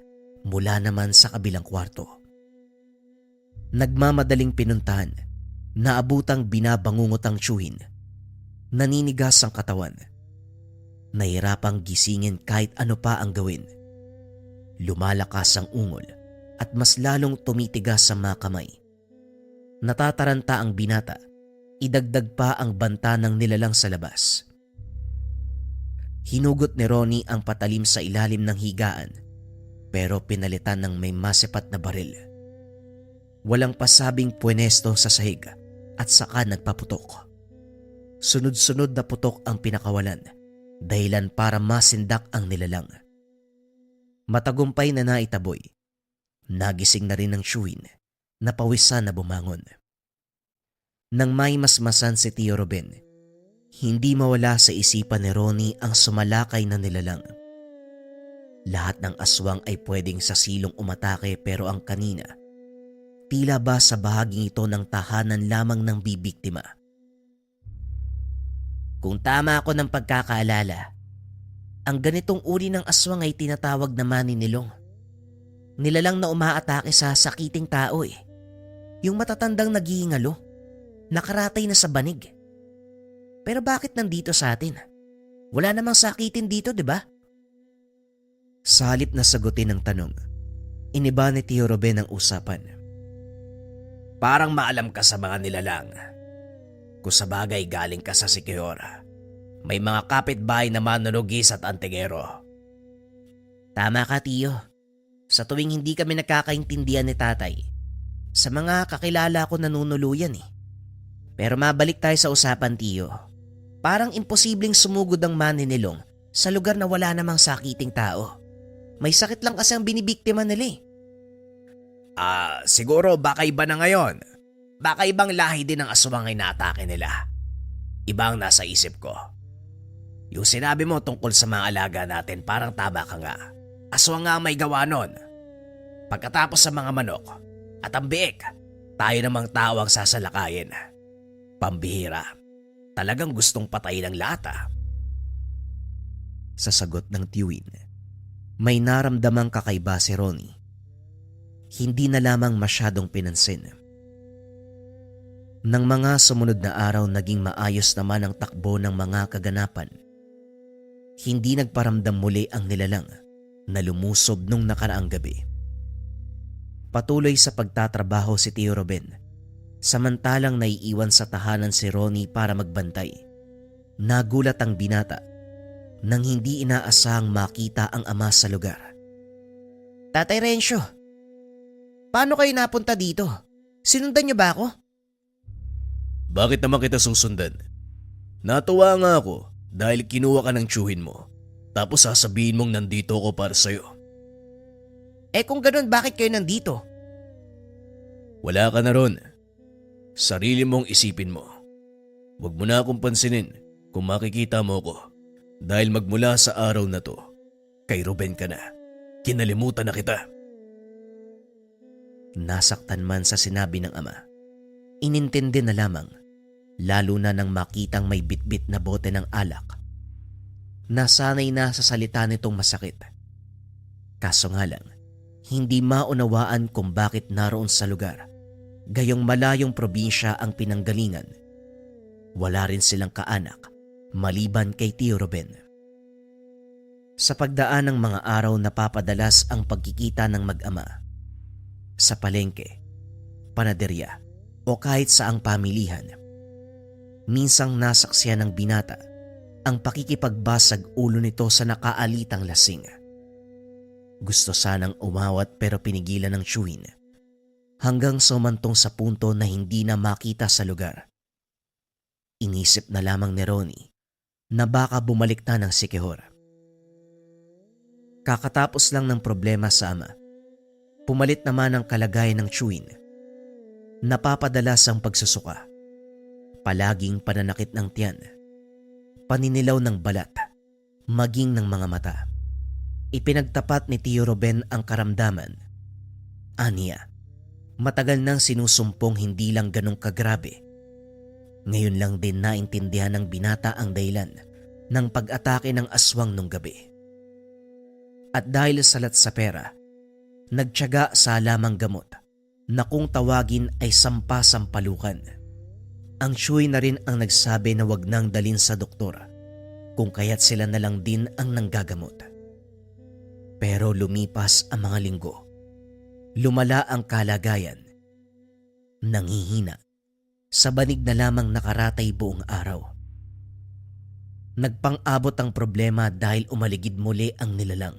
mula naman sa kabilang kwarto. Nagmamadaling pinuntahan, naabutang binabangungot ang tiyuhin. Naninigas ang katawan. Nahirapang gisingin kahit ano pa ang gawin. Lumalakas ang ungol at mas lalong tumitigas sa mga kamay. Natataranta ang binata, idagdag pa ang banta ng nilalang sa labas. Hinugot ni Ronnie ang patalim sa ilalim ng higaan, pero pinalitan ng may masipat na baril. Walang pasabing pwenesto sa sahig at saka nagpaputok. Sunod-sunod na putok ang pinakawalan, dahilan para masindak ang nilalang. Matagumpay na naitaboy. Nagising na rin ng tiyuhin, napawisan na bumangon. Nang may masmasan si Tio Ruben, hindi mawala sa isipan ni Ronnie ang sumalakay na nilalang. Lahat ng aswang ay pwedeng sa silong umatake, pero ang kanina, tila ba sa bahaging ito ng tahanan lamang ng bibiktima. Kung tama ako ng pagkakaalala, ang ganitong uri ng aswang ay tinatawag na maninilong. Nilalang na umaatake sa sakiting tao eh. Yung matatandang naghihingalo, nakaratay na sa banig. Pero bakit nandito sa atin? Wala namang sakitin dito, di ba? Sa halip na sagutin ang tanong, iniba ni Tio Ruben ang usapan. Parang maalam ka sa mga nilalang. Kung sa bagay galing ka sa Siquijor, may mga kapitbahay na manunugis at antingero. Tama ka, Tio. Sa tuwing hindi kami nagkakaintindihan ni tatay, sa mga kakilala ko nanunuluyan eh. Pero mabalik tayo sa usapan, Tio. Parang imposibleng sumugod ang maninilong sa lugar na wala namang sakiting tao. May sakit lang kasi ang binibiktima nila eh. Siguro baka iba na ngayon. Baka ibang lahi din ng aswang ay naatake nila. Ibang nasa isip ko. Yung sinabi mo tungkol sa mga alaga natin, parang tama ka nga. Aswang nga may gawa nun. Pagkatapos sa mga manok at ang biik, tayo namang tao ang sasalakayin. Pambihira. Talagang gustong patayin ang lahat. Sa sagot ng tiyuhin, may naramdamang kakaiba si Ronnie. Hindi na lamang masyadong pinansin. Nang mga sumunod na araw, naging maayos naman ang takbo ng mga kaganapan. Hindi nagparamdam muli ang nilalang na lumusob nung nakaraang gabi. Patuloy sa pagtatrabaho si Tio Ruben, samantalang naiiwan sa tahanan si Ronnie para magbantay. Nagulat ang binata nang hindi inaasahang makita ang ama sa lugar. Tatay Rencio, paano kayo napunta dito? Sinundan niyo ba ako? Bakit naman kita susundan? Natuwa nga ako dahil kinuha ka ng tiyuhin mo. Tapos sasabihin mong nandito ako para sa'yo. Eh kung ganun, bakit kayo nandito? Wala ka na ron. Sarili mong isipin mo. Huwag mo na akong pansinin kung makikita mo ko. Dahil magmula sa araw na to, kay Ruben ka na. Kinalimutan na kita. Nasaktan man sa sinabi ng ama, inintindi na lamang, lalo na nang makitang may bitbit na bote ng alak. Nasanay na sa salita nitong masakit. Kaso nga lang, hindi maunawaan kung bakit naroon sa lugar, gayong malayong probinsya ang pinanggalingan. Wala rin silang kaanak, maliban kay Tio Ruben. Sa pagdaan ng mga araw, napapadalas ang pagkikita ng mag-ama. Sa palengke, panaderya, o kahit saang pamilihan. Minsang nasaksiyan ng binata ang pakikipagbasag ulo nito sa nakaalitang lasing. Gusto sanang umawat pero pinigilan ng tiyuhin hanggang sumantong sa punto na hindi na makita sa lugar. Inisip na lamang ni Ronnie na baka bumalik na ng sikihor. Kakatapos lang ng problema sa ama, pumalit naman ang kalagayan ng tiyuhin. Napapadalas ang pagsusuka, palaging pananakit ng tiyan, paninilaw ng balat, maging ng mga mata. Ipinagtapat ni Tio Ruben ang karamdaman. Aniya, matagal nang sinusumpong hindi lang ganong kagrabe. Ngayon lang din naintindihan ng binata ang dahilan ng pag-atake ng aswang nung gabi. At dahil salat sa pera, nagtiyaga sa lamang gamot na kung tawagin ay sampasampalukan. Ang tsuy na rin ang nagsabi na wag nang dalin sa doktor, kung kaya't sila na lang din ang nanggagamot. Pero lumipas ang mga linggo. Lumala ang kalagayan. Nanghihina. Sa banig na lamang nakaratay buong araw. Nagpang-abot ang problema dahil umaligid muli ang nilalang.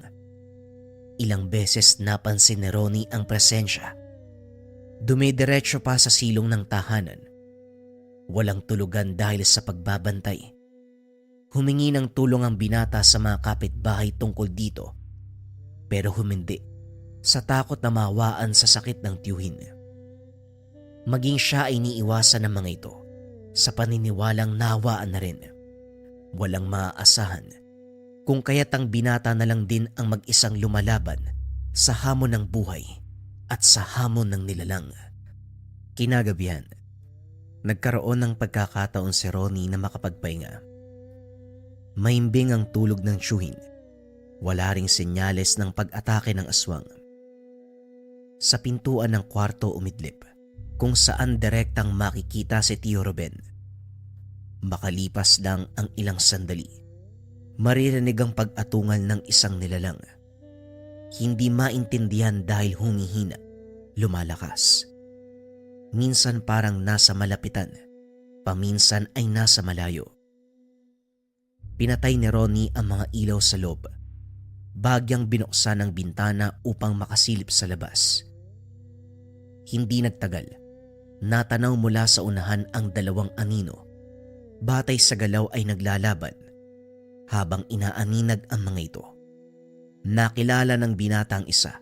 Ilang beses napansin ni Ronnie ang presensya. Dumidiretso pa sa silong ng tahanan. Walang tulugan dahil sa pagbabantay. Humingi ng tulong ang binata sa mga kapitbahay tungkol dito, pero humindi sa takot na mawaan sa sakit ng tiyuhin. Maging siya ay iniiwasan ng mga ito sa paniniwalang nawaan na rin. Walang maaasahan, kung kaya't ang binata na lang din ang mag-isang lumalaban sa hamon ng buhay at sa hamon ng nilalang. Kinagabihan, nagkaroon ng pagkakataon si Ronnie na makapagpahinga. Maimbing ang tulog ng tiyuhin. Wala ring senyales ng pag-atake ng aswang. Sa pintuan ng kwarto umidlip, kung saan direktang makikita si Tio Ruben. Makalipas lang ang ilang sandali, maririnig ang pag-atungal ng isang nilalang. Hindi maintindihan dahil humihina, lumalakas. Minsan parang nasa malapitan, paminsan ay nasa malayo. Pinatay ni Ronnie ang mga ilaw sa loob. Bagyang binuksan ang bintana upang makasilip sa labas. Hindi nagtagal, natanaw mula sa unahan ang dalawang anino. Batay sa galaw ay naglalaban habang inaaninag ang mga ito. Nakilala ng binatang isa.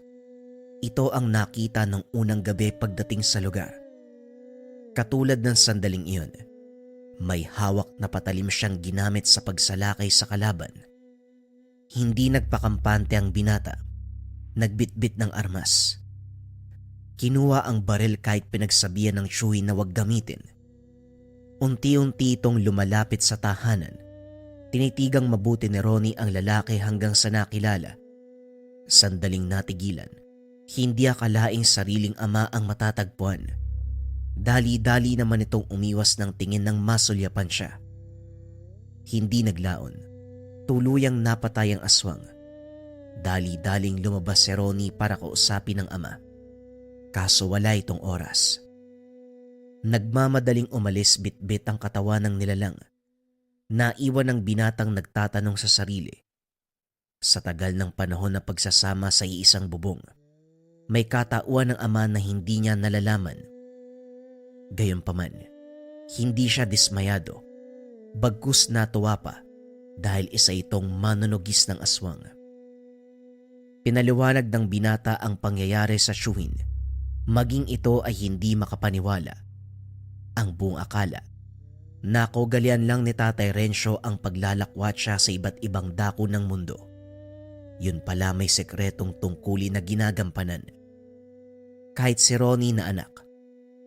Ito ang nakita ng unang gabi pagdating sa lugar. Katulad ng sandaling iyon, may hawak na patalim siyang ginamit sa pagsalakay sa kalaban. Hindi nagpakampante ang binata, nagbitbit ng armas. Kinuha ang baril kahit pinagsabihan ng tsuhi na wag gamitin. Unti-unti itong lumalapit sa tahanan. Tinitigang mabuti ni Ronnie ang lalaki hanggang sa nakilala. Sandaling natigilan. Hindi akalaing sariling ama ang matatagpuan. Dali-dali naman itong umiwas ng tingin ng masulyapan siya. Hindi naglaon. Tuluyang napatay ang aswang. Dali-daling lumabas si Ronnie para kausapin ng ama. Kaso wala itong oras. Nagmamadaling umalis bitbit ang katawan ng nilalang. Naiwan ng binatang nagtatanong sa sarili. Sa tagal ng panahon na pagsasama sa iisang bubong, may katauhan ng ama na hindi niya nalalaman. Gayunpaman, hindi siya dismayado, bagkus natuwa pa dahil isa itong manunugis ng aswang. Pinaliwanag ng binata ang pangyayari sa tsuhin, maging ito ay hindi makapaniwala. Ang buong akala, nakogalian lang ni Tatay Rencio ang paglalakwat siya sa iba't ibang dako ng mundo. Yun pala may sekretong tungkulin na ginagampanan. Kahit si Ronnie na anak,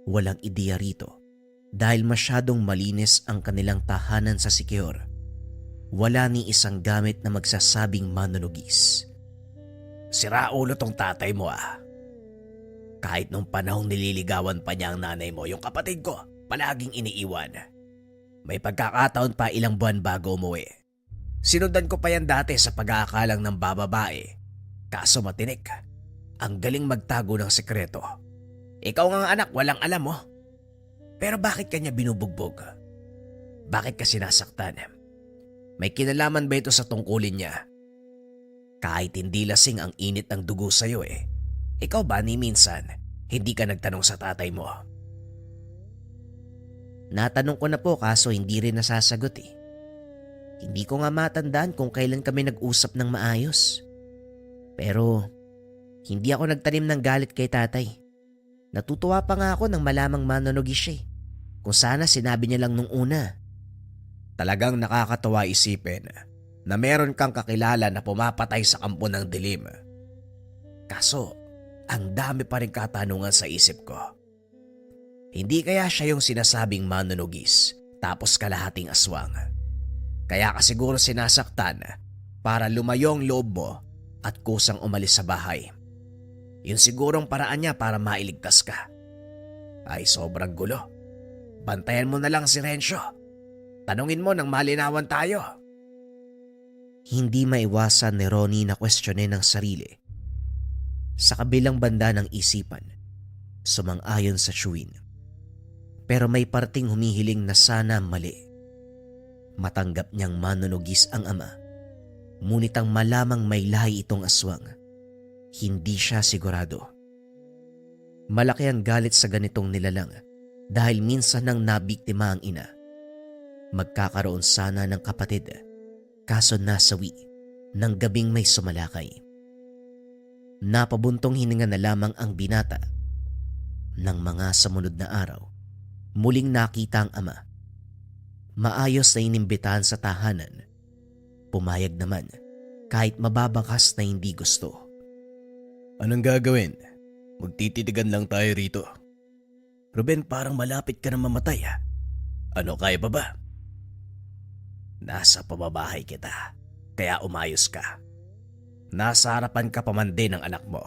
walang ideya rito dahil masyadong malinis ang kanilang tahanan sa Siquijor. Wala ni isang gamit na magsasabing manunugis. Sira ulo tong tatay mo ah. Kahit nung panahong nililigawan pa niya ang nanay mo, yung kapatid ko, palaging iniiwan. May pagkakataon pa ilang buwan bago umuwi. Sinundan ko pa yan dati sa pag-aakalang ng bababae. Kaso matinik. Ang galing magtago ng sekreto. Ikaw nga anak, walang alam mo. Pero bakit kanya binubugbog? Bakit ka sinasaktan? May kinalaman ba ito sa tungkulin niya? Kahit hindi lasing ang init ng dugo sa'yo ikaw ba ni minsan hindi ka nagtanong sa tatay mo? Natanong ko na po kaso hindi rin nasasagot eh. Hindi ko nga matandaan kung kailan kami nag-usap ng maayos. Pero hindi ako nagtanim ng galit kay tatay. Natutuwa pa nga ako nang malamang manonogis siya eh. Kung sana sinabi niya lang nung una. Talagang nakakatawa isipin na meron kang kakilala na pumapatay sa kampo ng dilim. Kaso, ang dami pa rin katanungan sa isip ko. Hindi kaya siya yung sinasabing manunugis tapos kalahating aswang? Kaya ka siguro sinasaktan para lumayo ang loob mo at kusang umalis sa bahay. Yun sigurong paraan niya para mailigtas ka. Ay sobrang gulo. Bantayan mo na lang si Rencio. Tanungin mo nang malinawan tayo. Hindi maiwasan ni Ronnie na kwestiyonin ang sarili. Sa kabilang banda ng isipan, sumang-ayon sa Chewin. Pero may parting humihiling na sana mali. Matanggap niyang manunugis ang ama. Ngunit ang malamang may lahi itong aswang, hindi siya sigurado. Malaki ang galit sa ganitong nilalang dahil minsan nang nabiktima ang ina. Magkakaroon sana ng kapatid, kaso nasawi ng gabing may sumalakay. Napabuntong hininga na lamang ang binata. Nang mga sumunod na araw, muling nakita ang ama. Maayos na inimbitahan sa tahanan. Pumayag naman kahit mababakas na hindi gusto. Anong gagawin? Magtititigan lang tayo rito. Ruben, parang malapit ka na mamatay ha. Ano, kaya pa ba? Nasa pababahay kita, kaya umayos ka. Nasa harapan ka pa man din ng anak mo.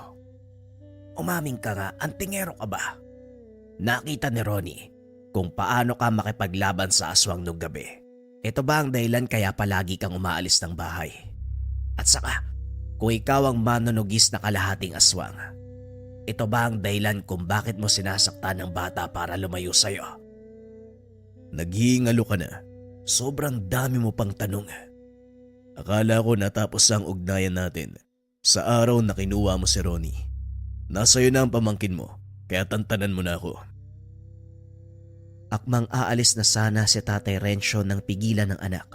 Umaming ka nga, antingero ka ba? Nakita ni Ronnie kung paano ka makipaglaban sa aswang nung gabi. Ito ba ang dahilan kaya palagi kang umaalis ng bahay? At saka, kung ikaw ang manunugis na kalahating aswang, ito ba ang dahilan kung bakit mo sinasaktan ng bata para lumayo sa'yo? Naghihingalo ka na. Sobrang dami mo pang tanong. Akala ko natapos ang ugnayan natin sa araw na kinuha mo si Ronnie. Nasa'yo na ang pamangkin mo, kaya tantanan mo na ako. Akmang aalis na sana si Tatay Rencio nang pigilan ng anak.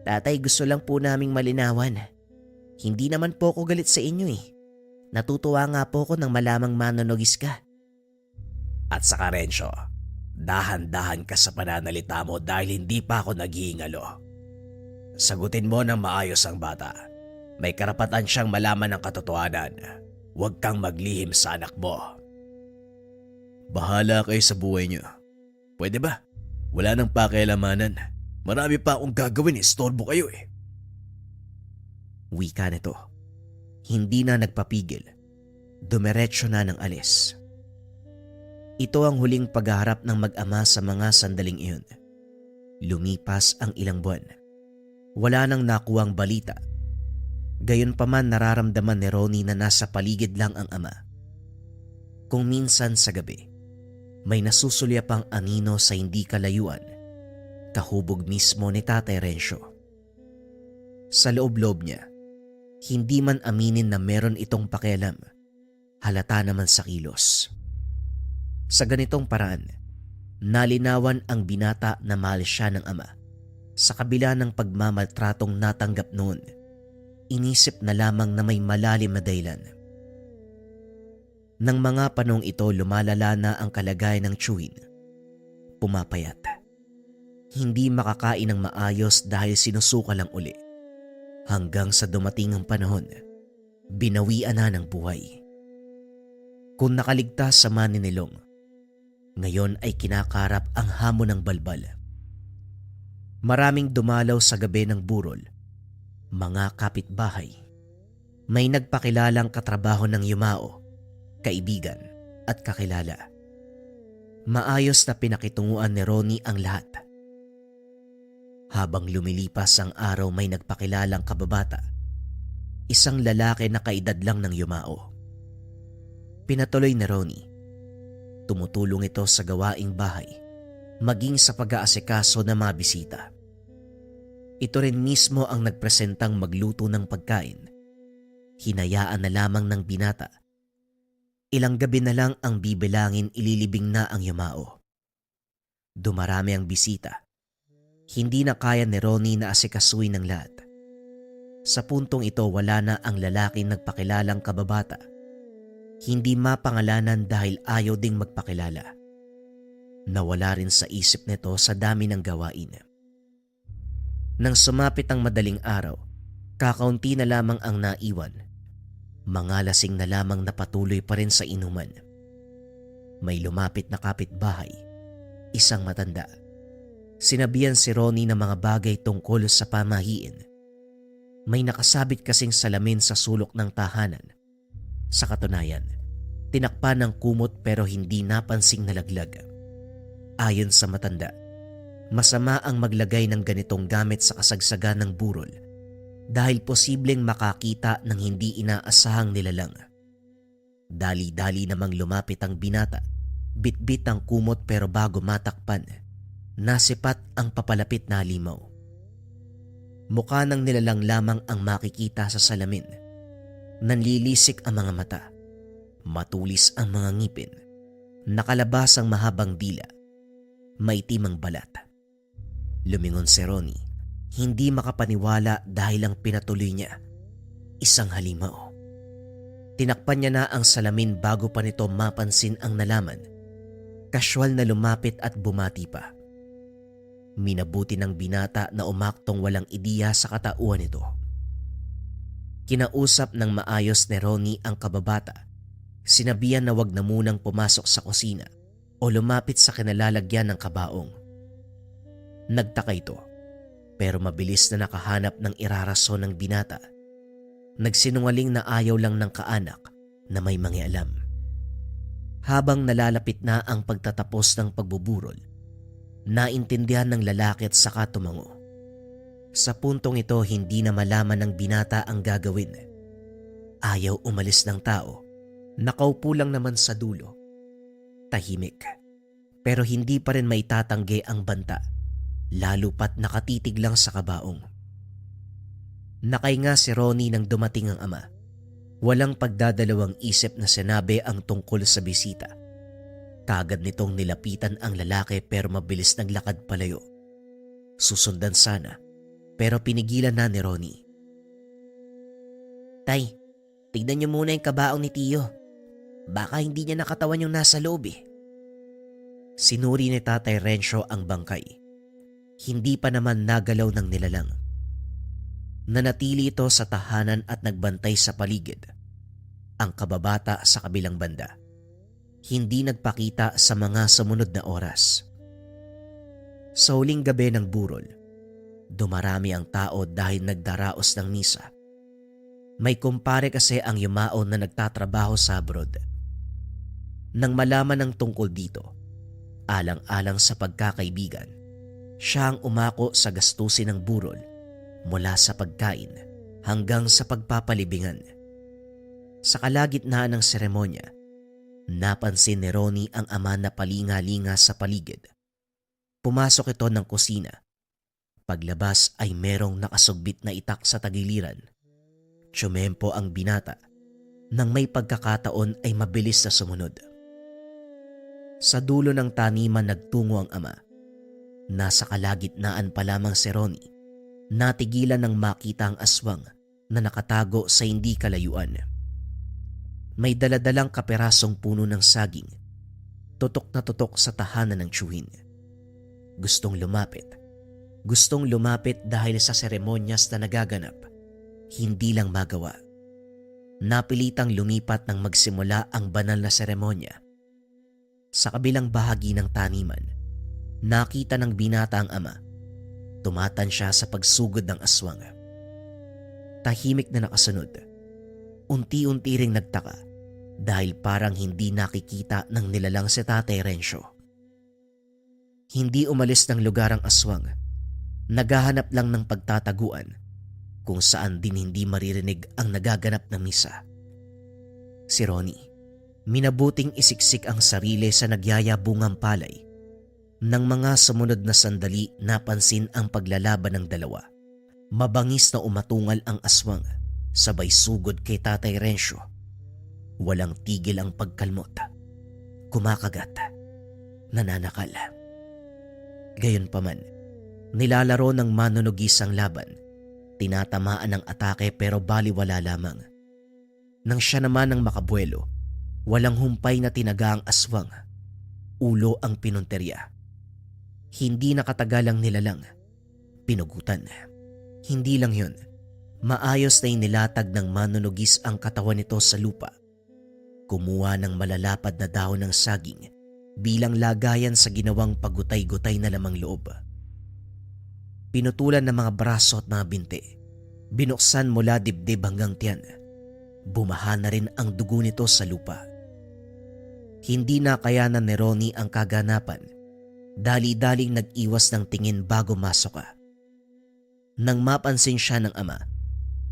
Tatay, gusto lang po naming malinawan. Hindi naman po ako galit sa inyo eh. Natutuwa nga po ako nang malamang manonogis ka. At saka Rencio, dahan-dahan ka sa pananalita mo dahil hindi pa ako naghihingalo. Sagutin mo ng maayos ang bata. May karapatan siyang malaman ng katotohanan. Huwag kang maglihim sa anak mo. Bahala kayo sa buhay niyo. Pwede ba? Wala nang pakialamanan. Marami pa akong gagawin, istorbo kayo eh. Wika nito. Hindi na nagpapigil. Dumiretso na ng alis. Ito ang huling paghaharap ng mag-ama sa mga sandaling iyon. Lumipas ang ilang buwan. Wala nang nakuwang balita. Gayunpaman nararamdaman ni Ronnie na nasa paligid lang ang ama. Kung minsan sa gabi, may nasusulya pang anino sa hindi kalayuan, kahubog mismo ni Tatay Rencio. Sa loob-loob niya, hindi man aminin na meron itong pakialam, halata naman sa kilos. Sa ganitong paraan, nalinawan ang binata na mahal siya ng ama. Sa kabila ng pagmamaltratong natanggap noon, inisip na lamang na may malalim na dahilan. Nang mga panong ito lumalala na ang kalagayan ng Chewin, pumapayat. Hindi makakain ng maayos dahil sinusuka lang uli. Hanggang sa dumating ang panahon, binawian na ng buhay. Kung nakaligtas sa maninilong, ngayon ay kinakarap ang hamon ng balbal. Maraming dumalaw sa gabi ng burol, mga kapitbahay. May nagpakilalang katrabaho ng yumao, kaibigan at kakilala. Maayos na pinakitunguan ni Ronnie ang lahat. Habang lumilipas ang araw, may nagpakilalang kababata, isang lalaki na kaedad lang ng yumao. Pinatuloy ni Ronnie, Tumutulong ito sa gawaing bahay, maging sa pag-aasikaso ng mga bisita. Ito rin mismo ang nagpresentang magluto ng pagkain. Hinayaan na lamang ng binata. Ilang gabi na lang ang bibilangin, ililibing na ang yumao. Dumarami ang bisita. Hindi na kaya ni Ronnie na asikasuin ng lahat. Sa puntong ito, wala na ang lalaking nagpakilalang kababata. Hindi mapangalanan dahil ayaw ding magpakilala. Nawala rin sa isip nito sa dami ng gawain. Nang sumapit ang madaling araw, kakaunti na lamang ang naiwan. Mga lasing na lamang na patuloy pa rin sa inuman. May lumapit na kapitbahay, isang matanda. Sinabihan si Ronnie ng mga bagay tungkol sa pamahiin. May nakasabit kasing salamin sa sulok ng tahanan. Sa katunayan, tinakpan ng kumot pero hindi napansing nalaglag. Ayon sa matanda, masama ang maglagay ng ganitong gamit sa kasagsagan ng burol dahil posibleng makakita ng hindi inaasahang nilalang. Dali-dali namang lumapit ang binata, bitbit ang kumot pero bago matakpan, nasipat ang papalapit na halimaw. Mukha ng nilalang lamang ang makikita sa salamin. Nanlilisik ang mga mata, matulis ang mga ngipin, nakalabas ang mahabang dila, maitim ang balat. Lumingon si Ronnie, hindi makapaniwala dahil ang pinatuloy niya, isang halimaw. Tinakpan niya na ang salamin bago pa nito mapansin ang nalaman. Kasywal na lumapit at bumati pa. Minabuti ng binata na umaktong walang ideya sa katauhan nito. Kinausap ng maayos ni Ronnie ang kababata. Sinabihan na wag na munang pumasok sa kusina o lumapit sa kinalalagyan ng kabaong. Nagtaka ito, pero mabilis na nakahanap ng irarason ng binata. Nagsinungaling na ayaw lang ng kaanak na may mangialam. Habang nalalapit na ang pagtatapos ng pagbuburol, naintindihan ng lalaki at saka tumango. Sa puntong ito, hindi na malaman ng binata ang gagawin. Ayaw umalis ng tao. Nakaupo lang naman sa dulo. Tahimik. Pero hindi pa rin maitatanggi ang banta, lalo pat nakatitig lang sa kabaong. Nakahinga si Ronnie nang dumating ang ama. Walang pagdadalawang isip na sinabi ang tungkol sa bisita. Kagad nitong nilapitan ang lalaki pero mabilis naglakad palayo. Susundan sana pero pinigilan na ni Ronnie. Tay, tignan niyo muna yung kabaong ni Tiyo. Baka hindi niya nakatawan yung nasa loob eh. Sinuri ni Tatay Rencio ang bangkay. Hindi pa naman nagalaw ng nilalang. Nanatili ito sa tahanan at nagbantay sa paligid. Ang kababata sa kabilang banda. Hindi nagpakita sa mga sumunod na oras. Sa huling gabi ng burol, dumarami ang tao dahil nagdaraos ng misa. May kumpare kasi ang yumao na nagtatrabaho sa abroad. Nang malaman ng tungkol dito, alang-alang sa pagkakaibigan, siya ang umako sa gastusin ng burol mula sa pagkain hanggang sa pagpapalibingan. Sa kalagitnaan ng seremonya, napansin ni Ronnie ang ama na palinga-linga sa paligid. Pumasok ito ng kusina. Paglabas ay merong nakasugbit na itak sa tagiliran. Tsumempo ang binata. Nang may pagkakataon ay mabilis na sumunod. Sa dulo ng taniman nagtungo ang ama. Nasa kalagitnaan pa lamang si Ronnie. Natigilan ng makita ang aswang na nakatago sa hindi kalayuan. May daladalang kaperasong puno ng saging, tutok na tutok sa tahanan ng tiyuhin. Gustong lumapit dahil sa seremonyas na nagaganap, hindi lang magawa. Napilitang lumipat nang magsimula ang banal na seremonya. Sa kabilang bahagi ng taniman, nakita ng binata ang ama. Tumatansya sa pagsugod ng aswang. Tahimik na nakasunod. Unti-unti ring nagtaka dahil parang hindi nakikita ng nilalang si Tatay Rencio. Hindi umalis ng lugar ang aswang. Naghahanap lang ng pagtataguan kung saan din hindi maririnig ang nagaganap na misa. Si Ronnie, Minabuting isiksik ang sarili sa nagyayabungang palay. Nang mga sumunod na sandali, napansin ang paglalaban ng dalawa. Mabangis na umatungal ang aswang, sabay sugod kay Tatay Rencio. Walang tigil ang pagkalmot. Kumakagat. Nananakal. Gayunpaman, nilalaro ng manunugis ang laban. Tinatamaan ng atake pero baliwala lamang. Nang siya naman ang makabuelo, walang humpay na tinaga ang aswang. Ulo ang pinunterya. Hindi nakatagalang nilalang. Pinugutan. Hindi lang yun. Maayos na inilatag ng manunugis ang katawan nito sa lupa. Kumuha ng malalapad na dahon ng saging bilang lagayan sa ginawang pagutay-gutay na lamang loob. Pinutulan ng mga braso at mga binti. Binuksan mula dibdib hanggang tiyan. Bumaha na rin ang dugo nito sa lupa. Hindi na kayanan ni Ronnie ang kaganapan. Dali-daling nag-iwas ng tingin bago masok. Nang mapansin siya ng ama,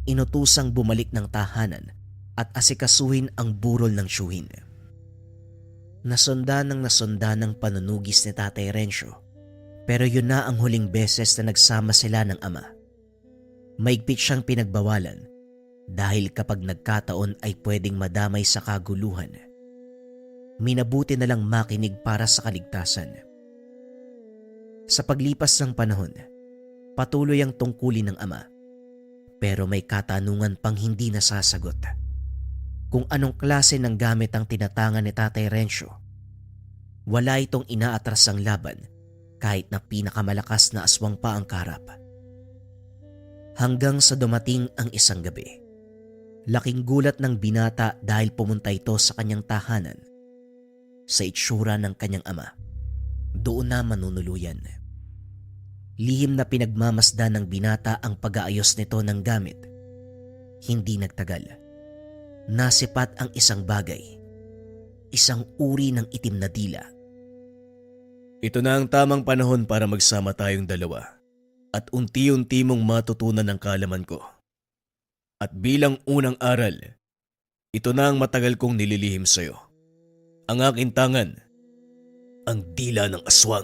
inutusang bumalik ng tahanan at asikasuhin ang burol ng tiyuhin. Nasundan ng panunugis ni Tatay Rencio, pero yun na ang huling beses na nagsama sila ng ama. Maigpit siyang pinagbawalan dahil kapag nagkataon ay pwedeng madamay sa kaguluhan. Minabuti na lang makinig para sa kaligtasan. Sa paglipas ng panahon, patuloy ang tungkulin ng ama, pero may katanungan pang hindi nasasagot. Kung anong klase ng gamit ang tinatangan ni Tatay Rencio. Wala itong inaatras ang laban kahit na pinakamalakas na aswang pa ang kaharap. Hanggang sa dumating ang isang gabi. Laking gulat ng binata dahil pumunta ito sa kanyang tahanan. Sa itsura ng kanyang ama, doon na manunuluyan. Lihim na pinagmamasdan ng binata ang pag-aayos nito ng gamit. Hindi nagtagal. Nasipat ang isang bagay. Isang uri ng itim na dila. Ito na ang tamang panahon para magsama tayong dalawa at unti-unti mong matutunan ang kaalaman ko. At bilang unang aral, ito na ang matagal kong nililihim sa'yo. Ang aking tangan, ang dila ng aswang.